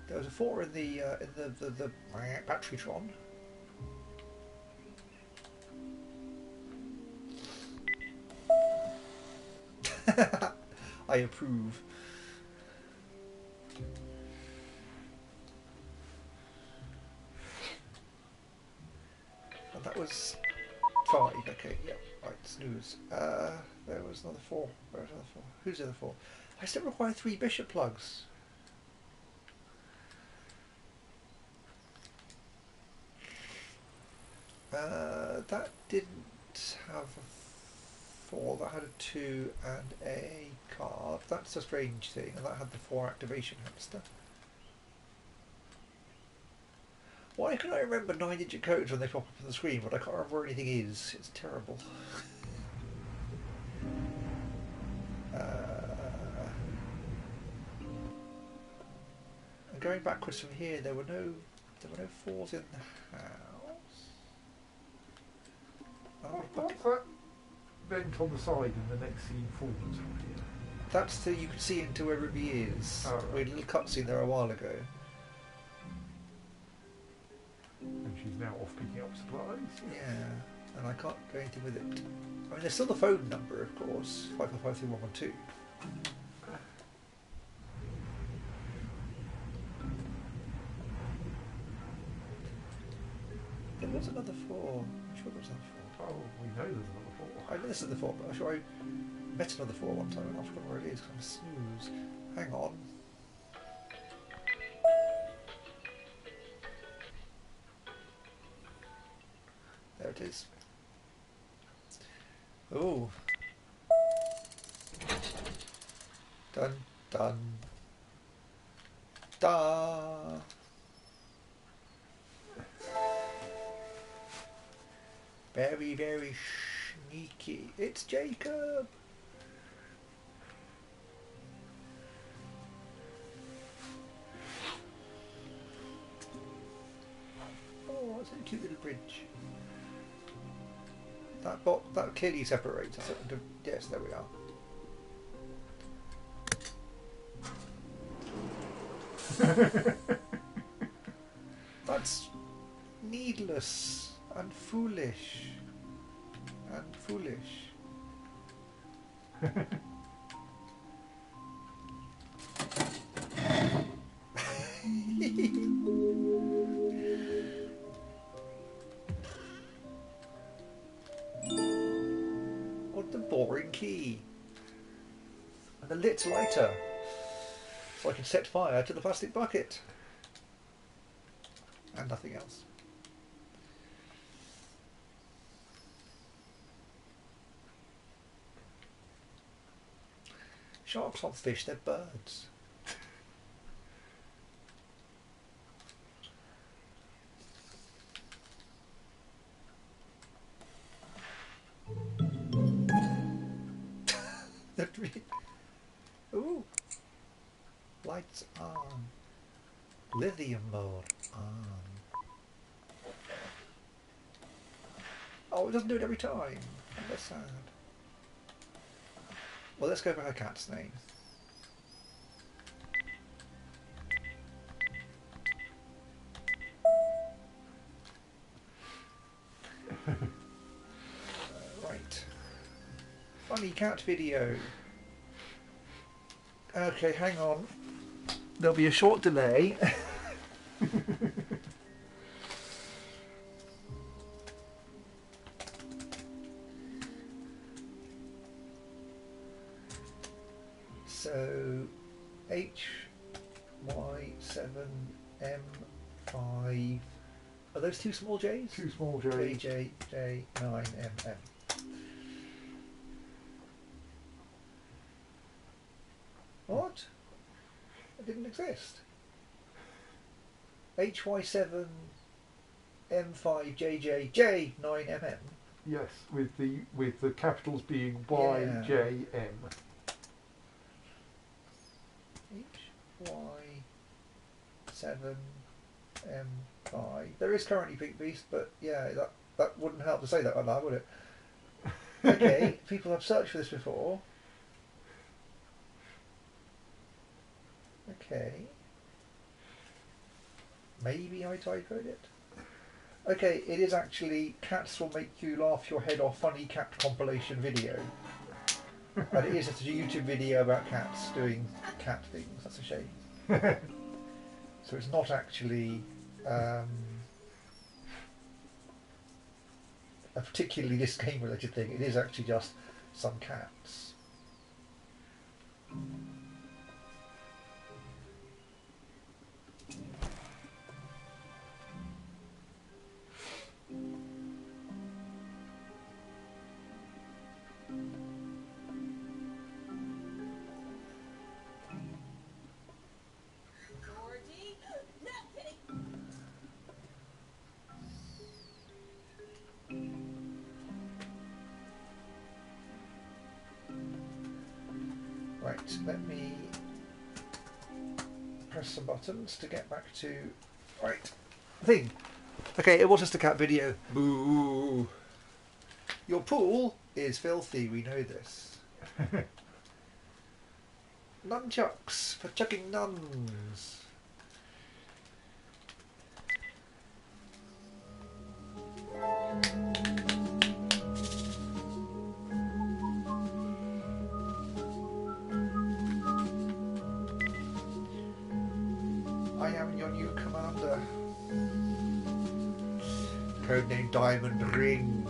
There was a 4 in the batterytron. I approve. And that was 5. Okay, yeah. Right, snooze. There was another 4. Where was another 4? Who's the other 4? I still require 3 bishop plugs. That didn't have a 4, that had a 2 and a card. That's a strange thing, and that had the 4 activation hamster. Why can I remember 9-digit codes when they pop up on the screen, but I can't remember where anything is? It's terrible. And going backwards from here, there were no 4s in the house. What's that vent on the side in the next scene forwards from here? That's so you can see into where Ruby is. Oh, right. We had a little cutscene there a while ago. And she's now off picking up supplies. Yeah, and I can't do anything with it. I mean, there's still the phone number, of course, 5553112. There was another 4. I'm sure there was another 4. Oh, we know there's another 4. I know this is the 4, but I'm sure I met another 4 one time and I forgot where it is because I'm a snooze. Hang on. There it is. Oh, Dun dun da. Very, very sneaky. It's Jacob. Oh, that's a cute little bridge. That clearly separates us. Yes, there we are. That's needless and foolish. And foolish. What the boring key. And a lit lighter. So I can set fire to the plastic bucket. And nothing else. Sharks aren't fish, they're birds. Ooh. Lights on. Lithium mode on. Oh, it doesn't do it every time. That's sad. Well, let's go for her cat's name. Right. Funny cat video. Okay, hang on. There'll be a short delay. So HY7M5. Are those two small J's? Two small J's. JJ9MM. What? It didn't exist. HY7M5JJJ9MM. Yes, with the capitals being YJM. HY7M5. There is currently Pink Beast, but yeah, that wouldn't help to say that out loud, would it? Okay, people have searched for this before. Okay. Maybe I typoed it. Okay, it is actually Cats Will Make You Laugh Your Head Off Funny Cat Compilation Video. And it is just a YouTube video about cats doing cat things. That's a shame. So it's not actually a particularly this game related thing. It is actually just some cats. Right, let me press some buttons to get back to right thing. Okay, it was just a cat video. Boo! Your pool is filthy, we know this. Nunchucks for chucking nuns. I am your new commander. Codename Diamond Ring.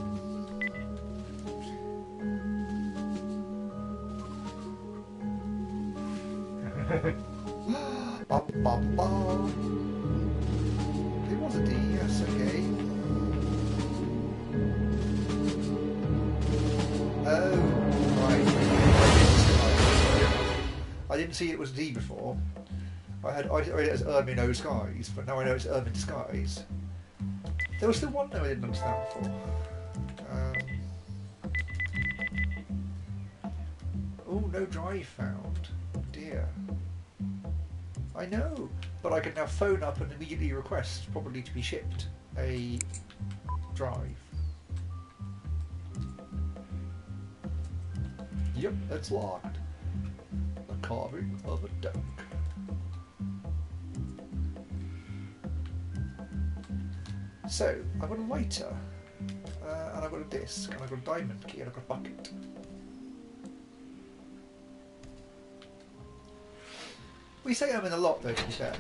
Bum bum bum. It was a D, yes, okay. Oh, right. I didn't see it was D before. I read it as Erm in No Skies, but now I know it's Erm in Disguise. There was still one name I didn't understand before. Oh, no drive found. Dear. I know, but I can now phone up and immediately request, probably to be shipped, a drive. Yep, it's locked. The carving of a duck. So, I've got a lighter, and I've got a disc, and I've got a diamond key, and I've got a bucket. We say I'm in a lot, though, to be fair.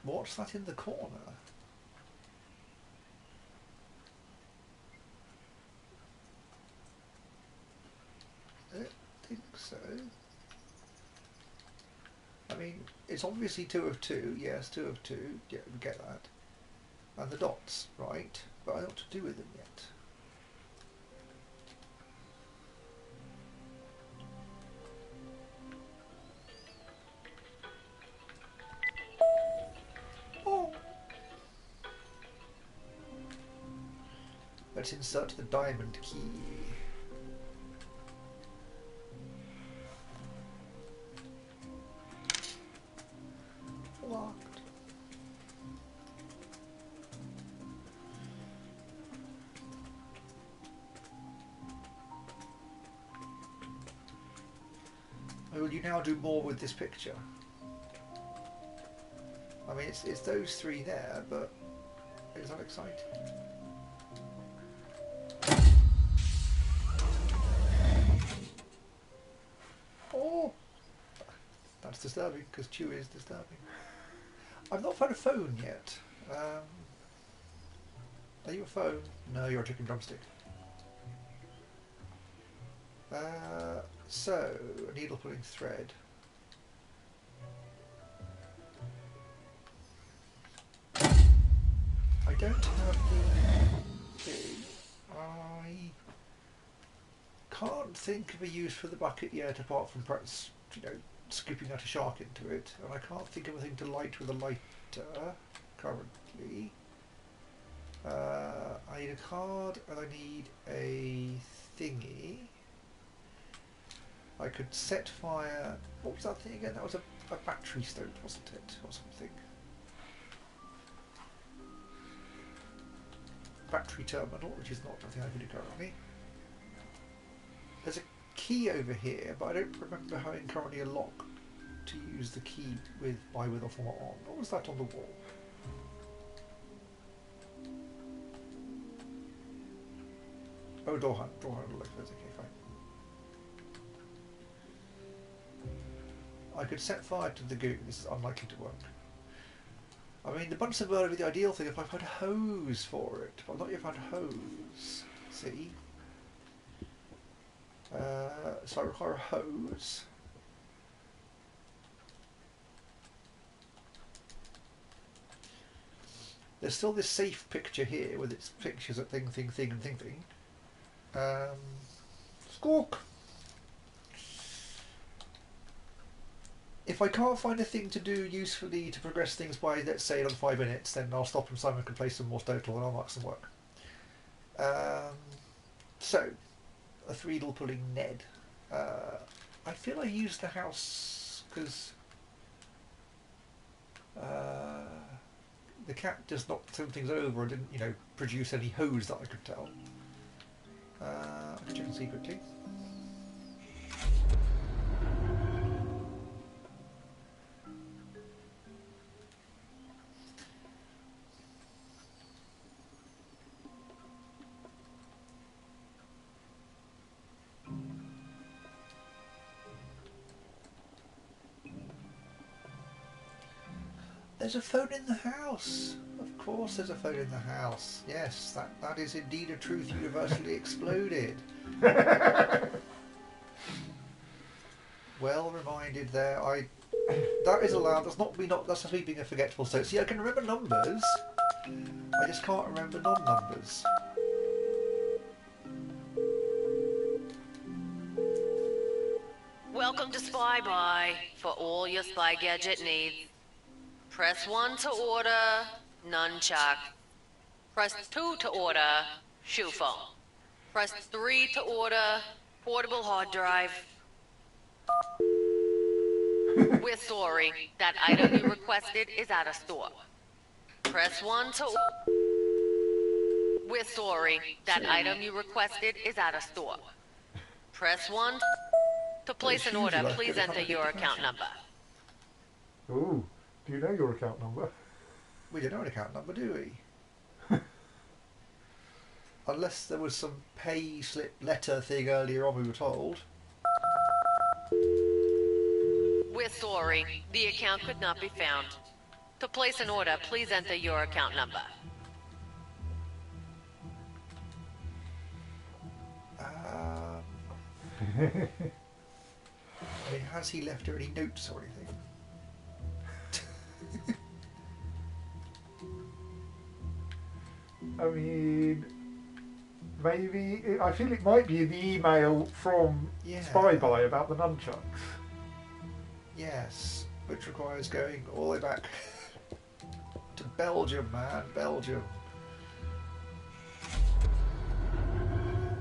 What's that in the corner? I don't think so. I mean, it's obviously 2 of 2. Yes, 2 of 2. Yeah, we get that. And the dots, right? But I don't know what to do with them yet. Oh. Let's insert the diamond key. Locked. Will you now do more with this picture? I mean, it's those 3 there, but is that exciting? Oh, that's disturbing because Chew is disturbing. I've not found a phone yet. Are you a phone? No, you're a chicken drumstick. So, a needle pulling thread. I don't have the thing. I can't think of a use for the bucket yet, apart from perhaps, scooping out a shark into it. And I can't think of anything to light with a lighter currently. I need a card and I need a thingy. I could set fire. What was that thing again? That was a battery stone, wasn't it? Or something. Battery terminal, which is not something I can do currently. There's a key over here, but I don't remember having currently a lock to use the key with or format on. What was that on the wall? Oh, door handle. Okay, fine. I could set fire to the goo. This is unlikely to work. I mean, the Bunsen burner would be the ideal thing if I found a hose for it, but I've not yet found a hose. See? So I require a hose. There's still this safe picture here with its pictures of thing, and thing. Squawk! If I can't find a thing to do usefully to progress things by, let's say, another 5 minutes, then I'll stop and Simon can play some more Total and I'll mark some work. So, a 3-needle pulling Ned. I feel I used the house because the cat just knocked some things over and didn't, produce any hose that I could tell. I can check and see quickly. There's a phone in the house. Of course there's a phone in the house. Yes, that is indeed a truth universally exploded. Well reminded there. That is allowed. That's not me. That's just me being a forgetful state. See, I can remember numbers. I just can't remember non-numbers. Welcome to Spy Buy for all your spy gadget needs. Press 1 to order nunchuck. Press 2 to order shoe phone. Press 3 to order portable hard drive. We're sorry, that item you requested is out of stock. Press 1 to... We're sorry, that item you requested is out of stock. Press 1 to place an order. Please enter your account number. Ooh, do you know your account number? We don't know an account number, do we? Unless there was some pay slip letter thing earlier on we were told. We're sorry, the account could not be found. To place an order, please enter your account number. I mean, has he left her any notes or anything? I mean, maybe... I feel it might be in the email from Spy Buy about the nunchucks. Yes, which requires going all the way back to Belgium, man, Belgium.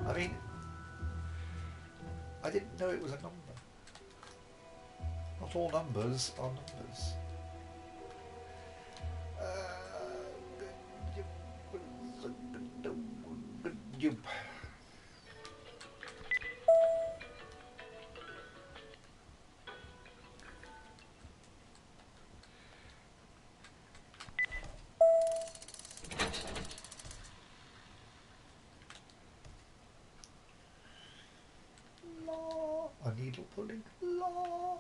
I mean, I didn't know it was a number. Not all numbers are numbers. A needle pulling law.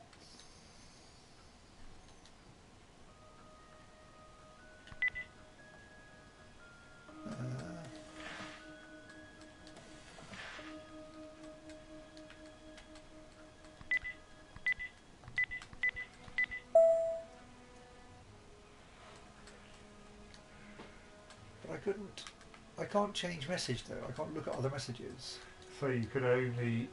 But I can't change message though. I can't look at other messages. So you could only...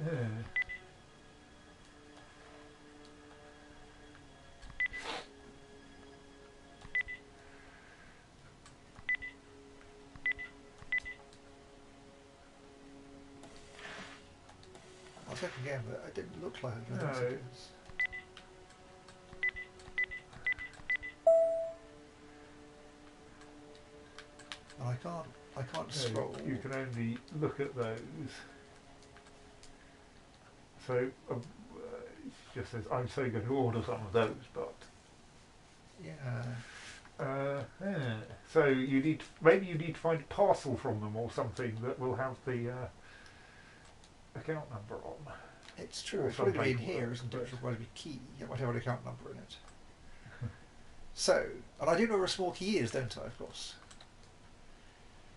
I'll check again, but it didn't look like other No. messages. And I can't scroll. You can only look at those. So it just says, I'm so going to order some of those, but... Yeah. So you need, maybe you need to find a parcel from them or something that will have the account number on. It's true. Or It's probably going to be in paperwork, here, isn't it? but- It's required to be key. It might have an account number in it. So, and I do know where a small key is, don't I? Of course.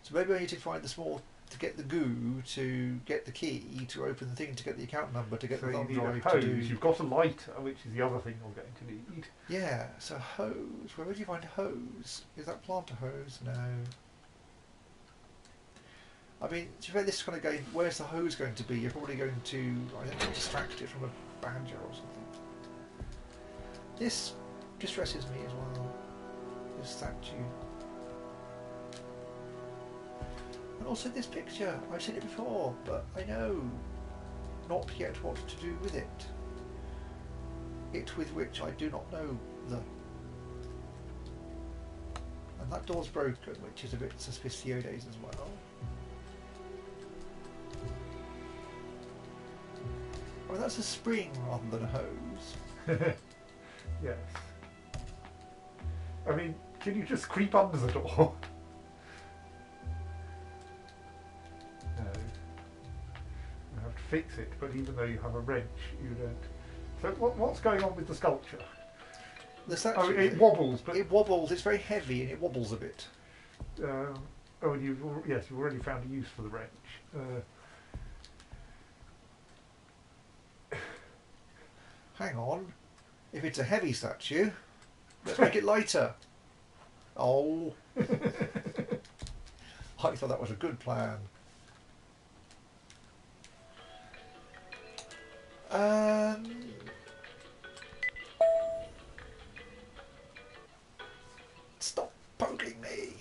So maybe I need to find the small to get the goo, to get the key, to open the thing, to get the account number, to get So the you thumb need a drive hose. to do. You've got a lighter, which is the other thing you're going to need. Yeah. So hose. Where would you find a hose? Is that plant a hose? No. I mean, to be fair, this is kind of going. Where's the hose going to be? You're probably going to, I don't know, distract it from a banjo or something. This distresses me as well. This statue. And also this picture. I've seen it before, but I know not yet what to do with it. It with which I do not know the. And that door's broken, which is a bit suspiciodes as well. I mean, that's a spring rather than a hose. Yes. I mean, can you just creep under the door? No. You have to fix it, but even though you have a wrench, you don't. So what's going on with the sculpture? The statue, Oh, it wobbles, but... it wobbles. It's very heavy and it wobbles a bit. oh, and you've already found a use for the wrench. Hang on. If it's a heavy statue, let's make it lighter. Oh. I thought that was a good plan. Stop poking me.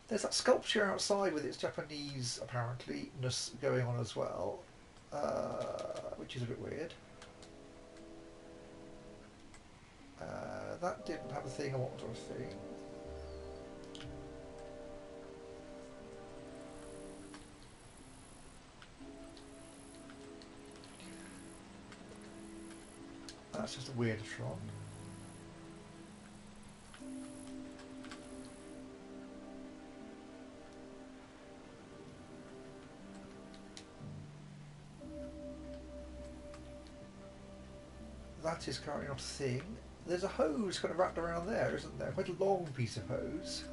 There's that sculpture outside with its Japanese apparently-ness going on as well, which is a bit weird. That didn't have a thing I wanted to see. That's just a weird shot. That is currently not a thing. There's a hose kind of wrapped around there, isn't there? Quite a long piece of hose.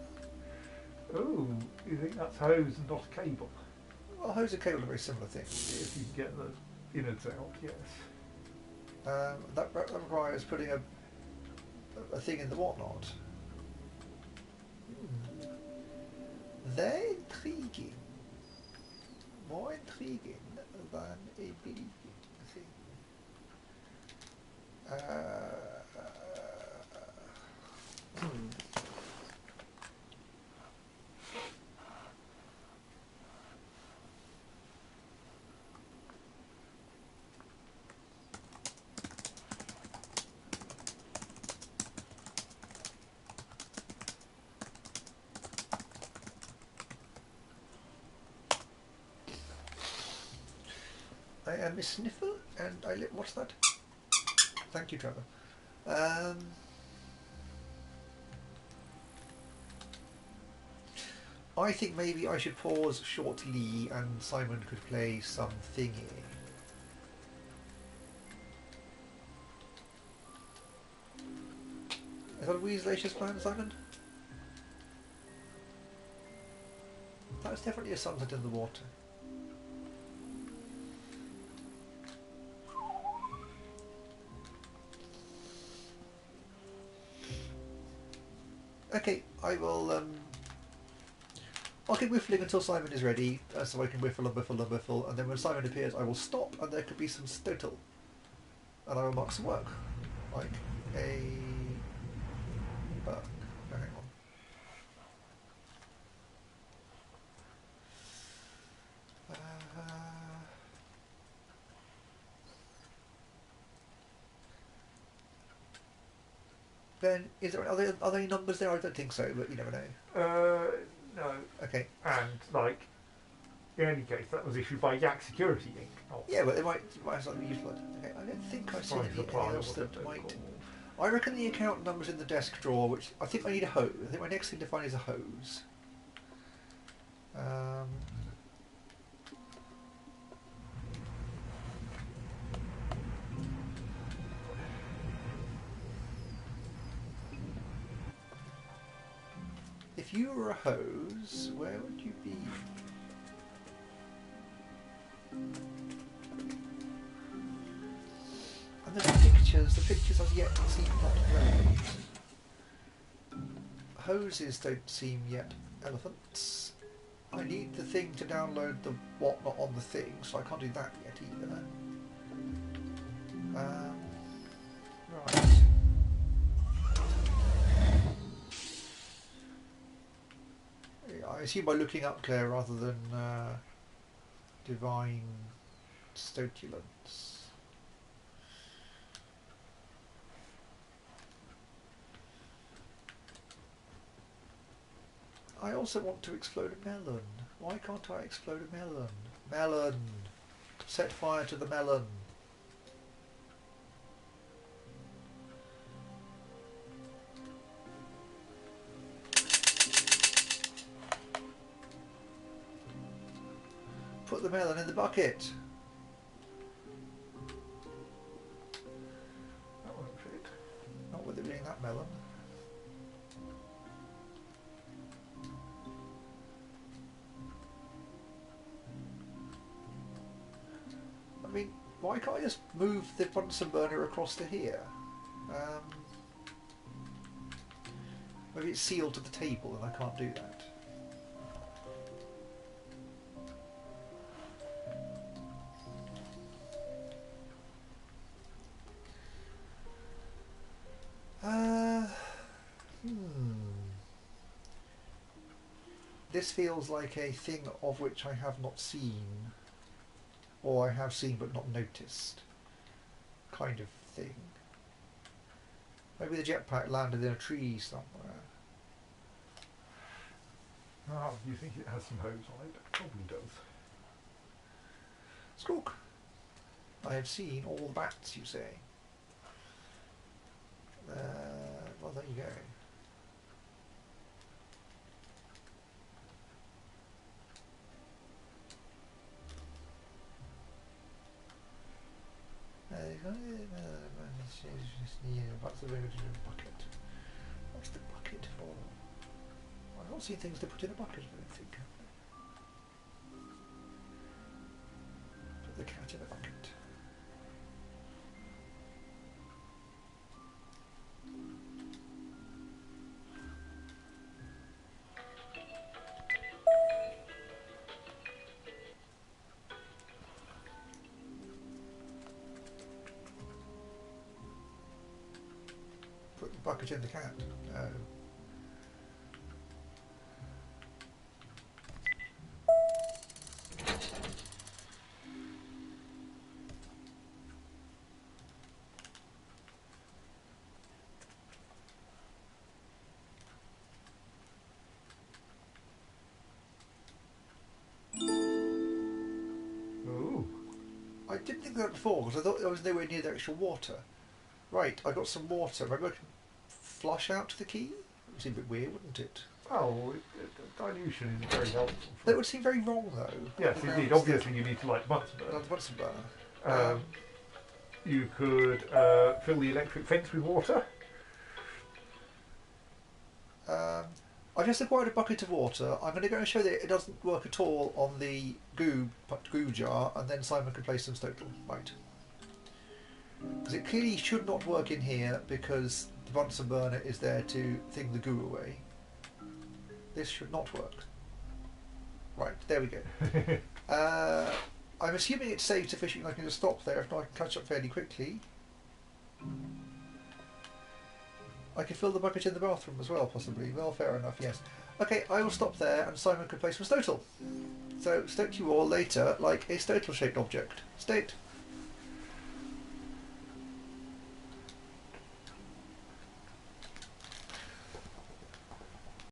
Oh, you think that's hose and not a cable? Well, hose and cable are very similar things. If you get the innards out, yes. That requires putting a thing in the whatnot. They're intriguing. More intriguing than a believing thing. I am a sniffer and I live. What's that? Thank you, Trevor. I think maybe I should pause shortly and Simon could play some thingy. Is that a Weaslicious plan, Simon? That's definitely a sunset in the water. Okay, I will. I'll keep whiffling until Simon is ready, so I can whiffle and whiffle and whiffle, and then when Simon appears, I will stop, and there could be some stotal, and I will mark some work, like a book. Oh, hang on. Ben, are there any numbers there? I don't think so, but you never know. No. Okay. And, like, in any case, that was issued by Yak Security Inc. Not Yeah, but it might have something useful. Okay, I don't think I've seen anything else that might. I reckon the account number's in the desk drawer, which I think I need a hose. I think my next thing to find is a hose. If you were a hose, where would you be? And the pictures as yet seem not great. Hoses don't seem yet elephants. I need the thing to download the whatnot on the thing, so I can't do that yet either. Right. I assume by looking up Claire rather than divine stotulence. I also want to explode a melon. Why can't I explode a melon? Melon! Set fire to the melon. Put the melon in the bucket. That won't fit. Not with it being that melon. I mean, Why can't I just move the Bunsen burner across to here? Maybe it's sealed to the table and I can't do that. This feels like a thing of which I have not seen, or I have seen but not noticed, kind of thing. Maybe the jetpack landed in a tree somewhere. Oh, you think it has some hose on it? It probably does. Squawk! I have seen all the bats, you say. Well, there you go. Bucket. What's the bucket for? I've not seen things to put in a bucket, I don't think. Put the cat in a bucket. Put the bucket in the cat. No. Ooh. I didn't think of that before because I thought I was nowhere near the actual water. Right, I got some water. Maybe I can flush out the key? It would seem a bit weird, wouldn't it? Oh, dilution is very helpful. That would seem very wrong, though. Yes, indeed. Obviously, you need to light the Bunsen burner. Not the Bunsen burner. You could fill the electric fence with water. I've just acquired a bucket of water. I'm going to go and show that it doesn't work at all on the goo jar, and then Simon can place some total. Right. Because it clearly should not work in here because the Bunsen burner is there to thing the goo away. This should not work. Right, there we go. I'm assuming it's saved sufficiently I can just stop there. If not, I can catch up fairly quickly. I can fill the bucket in the bathroom as well, possibly. Well, fair enough, yes. Okay, I will stop there and Simon can place some stotal. So, stoke you all later like a stotal-shaped object. State.